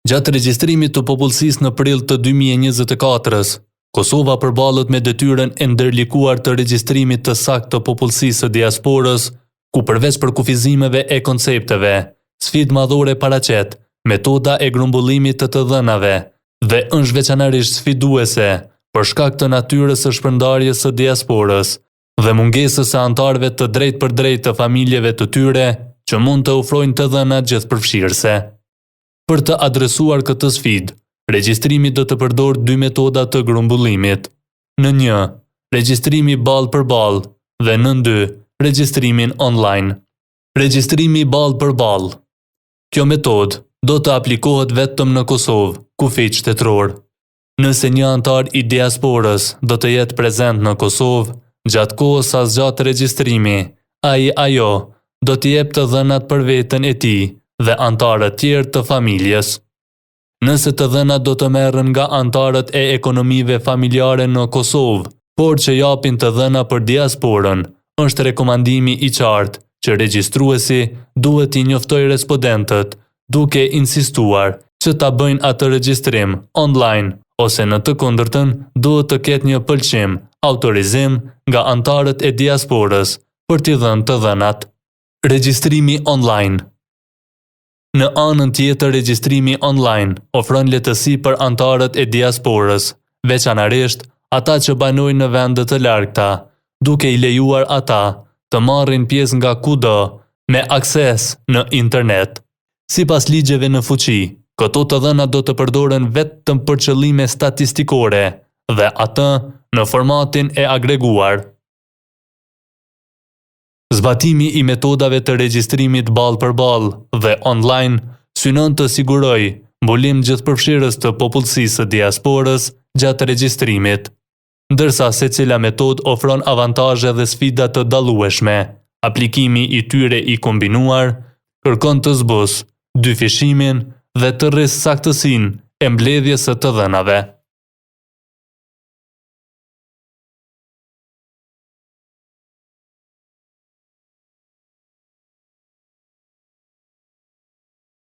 Gjatë regjistrimit të popullsisë në prill të 2024-s, Kosova përballet me detyrën e ndërlikuar të regjistrimit të saktë të popullsisë së diasporës, ku përveç përkufizimeve e koncepteve, sfidë madhore paraqet metoda e grumbullimit të dhënave dhe është veçanërisht sfiduese për shkak të natyrës së shpërndarjes së diasporës dhe mungesës së antarëve të drejtë për drejtë të familjeve të tyre që mund të ofrojnë të dhënat gjithëpërfshirëse. Për të adresuar këtë sfidë, regjistrimi do të përdorë 2 metoda të grumbullimit. Në 1, regjistrimi ballë për ballë dhe në 2, regjistrimin online. Regjistrimi ballë për ballë. Kjo metodë do të aplikohet vetëm në Kosovë, kufi shtetëror. Nëse një antar i diasporës do të jetë prezent në Kosovë, gjatë kohës sa zgjat regjistrimi, ajo do t'i jep të dhënat për veten e tij dhe antarët tjerë të familjes. Nëse të dhënat do të merren nga antarët e ekonomive familjare në Kosovë, por që japin të dhëna për diasporën, është rekomandimi i qartë që regjistruesi duhet t'i njoftojë respondentët, duke insistuar që ta bëjnë atë regjistrim online, ose në të kundërtën duhet të ketë një pëlqim, autorizim nga antarët e diasporës për t'i dhënë të dhënat. Regjistrimi online. Në anën tjetër, regjistrimi online ofron lehtësi për antarët e diasporës, veçanërisht ata që banojnë në vende të largëta, duke i lejuar ata të marrin pjesë nga kudo me akses në internet. Sipas ligjeve në fuqi, Këto të dhëna do të përdoren vetëm për qëllime statistikore dhe atë në formatin e agreguar. Zbatimi i metodave të regjistrimit ballë për ballë dhe online synon të sigurojë mbulim gjithëpërfshirës të popullsisë së diasporës gjatë regjistrimit, ndërsa secila metodë ofron avantazhe dhe sfida të dallueshme. Aplikimi i tyre i kombinuar kërkon të zbusë dyfishimin dhe të rrisë saktësinë e mbledhjes së të dhënave.